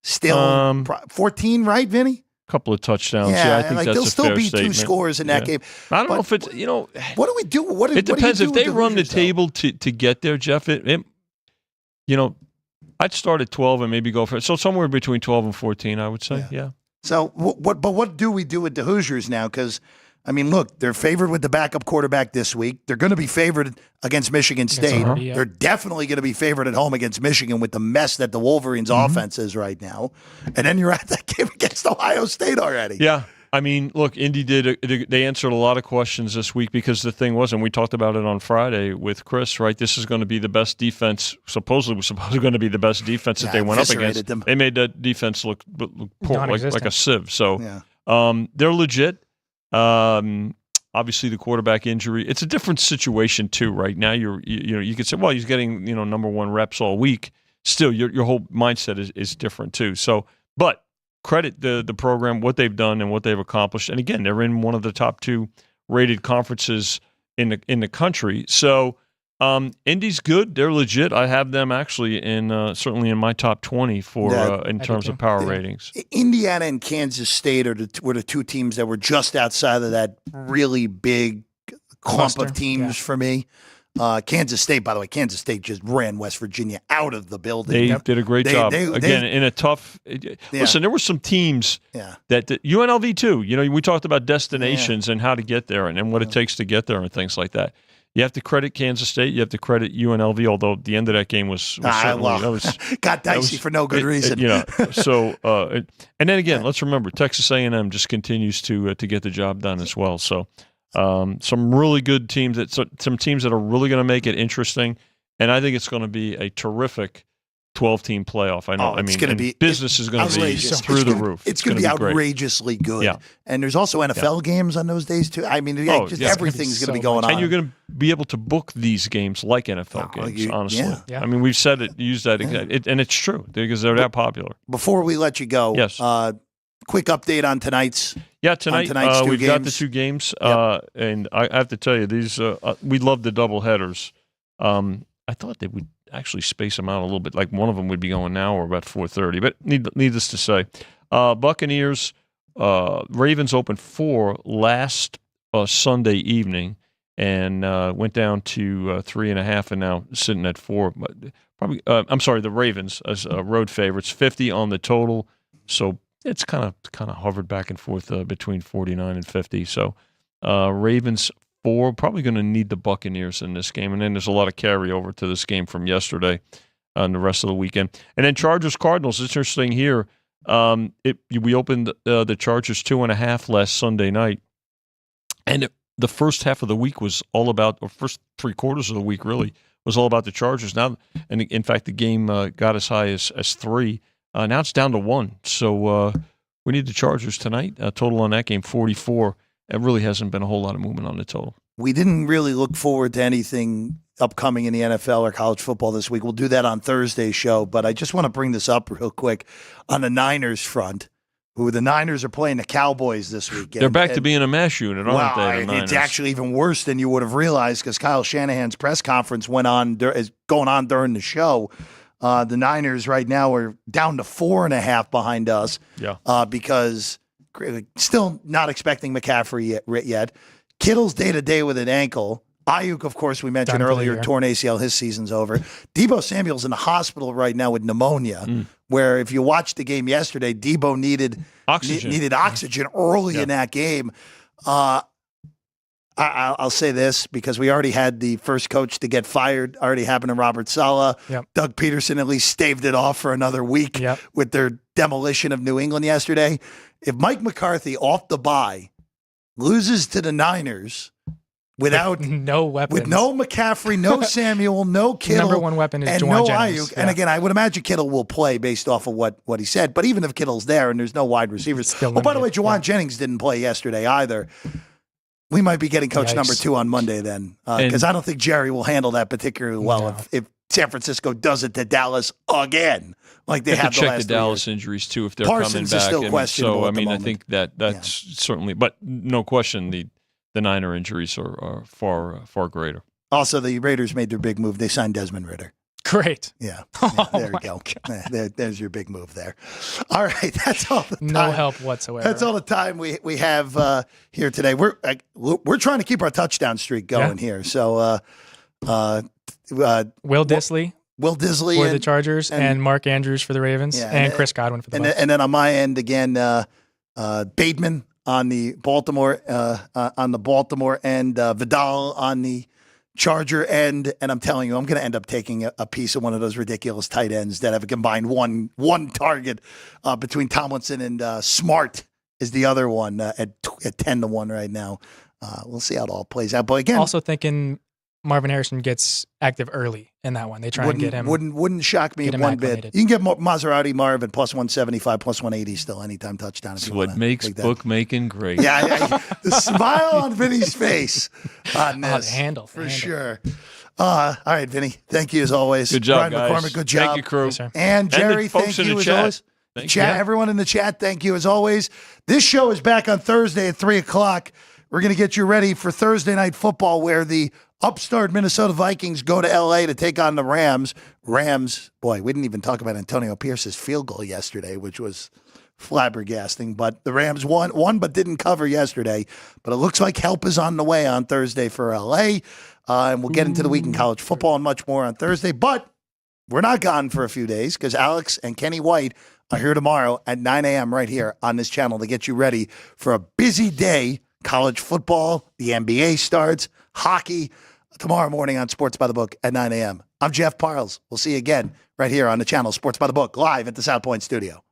still 14, right, Vinny? Couple of touchdowns. Yeah, I think that's a fair statement. There'll still be 2 scores in that game. I don't know if it's, What do we do? It depends. If they run the table to get there, Jeff, I'd start at 12 and maybe go for it. So somewhere between 12 and 14, I would say. Yeah. So what do we do with the Hoosiers now? Because look, they're favored with the backup quarterback this week. They're going to be favored against Michigan State. They're definitely going to be favored at home against Michigan with the mess that the Wolverines' offense is right now. And then you're at that game against Ohio State already. Yeah. Look, Indy they answered a lot of questions this week, because the thing was, and we talked about it on Friday with Chris, right? This is going to be the best defense, supposedly going to be the best defense that they went up against. Them. They made that defense look poor, like a sieve. So they're legit. Obviously the quarterback injury, it's a different situation too. Right now, you could say, well, he's getting, number 1 reps all week. Still, your whole mindset is different too. So, but credit the program, what they've done and what they've accomplished. And again, they're in one of the top 2 rated conferences in the country. So, Indy's good. They're legit. I have them actually certainly in my top 20 in terms of power ratings. Indiana and Kansas State were the 2 teams that were just outside of that really big clump of teams for me. Kansas State, by the way, just ran West Virginia out of the building. They did a great job. Again, in a tough listen, there were some teams that UNLV too. We talked about destinations and how to get there and what it takes to get there and things like that. You have to credit Kansas State. You have to credit UNLV, although the end of that game was certainly got dicey for no good reason. So and then again, let's remember Texas A&M just continues to get the job done as well. So some really good teams some teams that are really going to make it interesting, and I think it's going to be a terrific 12-team playoff. I know. It's going to be business is going to be through the roof. It's going to be outrageously good. Yeah. And there's also NFL games on those days too. Everything's going to be going on. And you're going to be able to book these games like NFL games. Honestly, we've said it, used that, and it's true because they're that popular. Before we let you go, yes. Quick update on tonight's. Yeah, tonight we've got the 2 games, and I have to tell you, these we love the double headers. I thought they would actually space them out a little bit. Like one of them would be going now or about 4:30. But needless to say, Buccaneers, Ravens opened 4 last Sunday evening and went down to 3.5 and now sitting at 4. probably. I'm sorry, the Ravens as road favorites, 50 on the total. So it's kind of hovered back and forth between 49 and 50. So Ravens 4, probably going to need the Buccaneers in this game, and then there's a lot of carryover to this game from yesterday and the rest of the weekend. And then Chargers Cardinals. It's interesting here. We opened the Chargers 2.5 last Sunday night, and the first half of the week was all about, or first 3/4 of the week really was all about the Chargers. Now, and in fact, the game got as high as 3. Now it's down to 1. So we need the Chargers tonight. Total on that game 44. It really hasn't been a whole lot of movement on the total. We didn't really look forward to anything upcoming in the NFL or college football this week. We'll do that on Thursday's show, but I just want to bring this up real quick on the Niners front, who the Niners are playing the Cowboys this weekend. They're back to being a mash unit, aren't they? The It's actually even worse than you would have realized because Kyle Shanahan's press conference went on is going on during the show. The Niners right now are down to 4.5 behind us. Because still not expecting McCaffrey yet. Kittle's day-to-day with an ankle. Ayuk, of course, we mentioned earlier, torn ACL, his season's over. Debo Samuel's in the hospital right now with pneumonia, where if you watched the game yesterday, Debo needed oxygen early in that game. I'll say this because we already had the first coach to get fired, already happened to Robert Saleh. Doug Peterson at least staved it off for another week with their demolition of New England yesterday. If Mike McCarthy off the bye loses to the Niners without no weapons, with no McCaffrey, no Samuel, no Kittle, number one weapon is and Juwan no Jennings. Ayuk. And again, I would imagine Kittle will play based off of what he said. But even if Kittle's there and there's no wide receivers, by the way, Juwan Jennings didn't play yesterday either. We might be getting coach number 2 on Monday then, because I don't think Jerry will handle that particularly well if San Francisco does it to Dallas again, like they have the check last the Dallas years. injuries too if they're Parsons coming back. Is still questionable so at the moment. I think that's certainly, but no question the Niner injuries are far greater. Also, the Raiders made their big move. They signed Desmond Ridder. Great. Yeah, there we go. There's your big move there. All right, that's all the time. No help whatsoever. That's all the time we have here today. We're trying to keep our touchdown streak going here. So, Will Dissly for the Chargers and Mark Andrews for the Ravens and Chris Godwin for the Bucs. And then on my end again, Bateman on the Baltimore end, Vidal on the Charger end, and I'm telling you, I'm going to end up taking a piece of one of those ridiculous tight ends that have a combined one target between Tomlinson and Smart is the other one at 10-1 right now. We'll see how it all plays out. But again, also thinking Marvin Harrison gets active early in that one. They try and get him. Wouldn't shock me one bit. You can get Maserati Marvin plus 175, plus 180 still anytime touchdown. That's what makes bookmaking great. Yeah, the smile on Vinny's face on this. The handle. For sure. All right, Vinny. Thank you as always. Good job, Brian guys. McCormick, good job. Thank you, crew. Yes, and Jerry, thank you as always. Everyone in the chat, thank you as always. This show is back on Thursday at 3 o'clock. We're going to get you ready for Thursday Night Football, where the upstart Minnesota Vikings go to L.A. to take on the Rams. Boy, we didn't even talk about Antonio Pierce's field goal yesterday, which was flabbergasting. But the Rams won but didn't cover yesterday. But it looks like help is on the way on Thursday for L.A. And we'll get into the week in college football and much more on Thursday. But we're not gone for a few days because Alex and Kenny White are here tomorrow at 9 a.m. right here on this channel to get you ready for a busy day. College football, the NBA starts, hockey, tomorrow morning on Sports by the Book at 9 a.m. I'm Jeff Parles. We'll see you again right here on the channel, Sports by the Book, live at the South Point studio.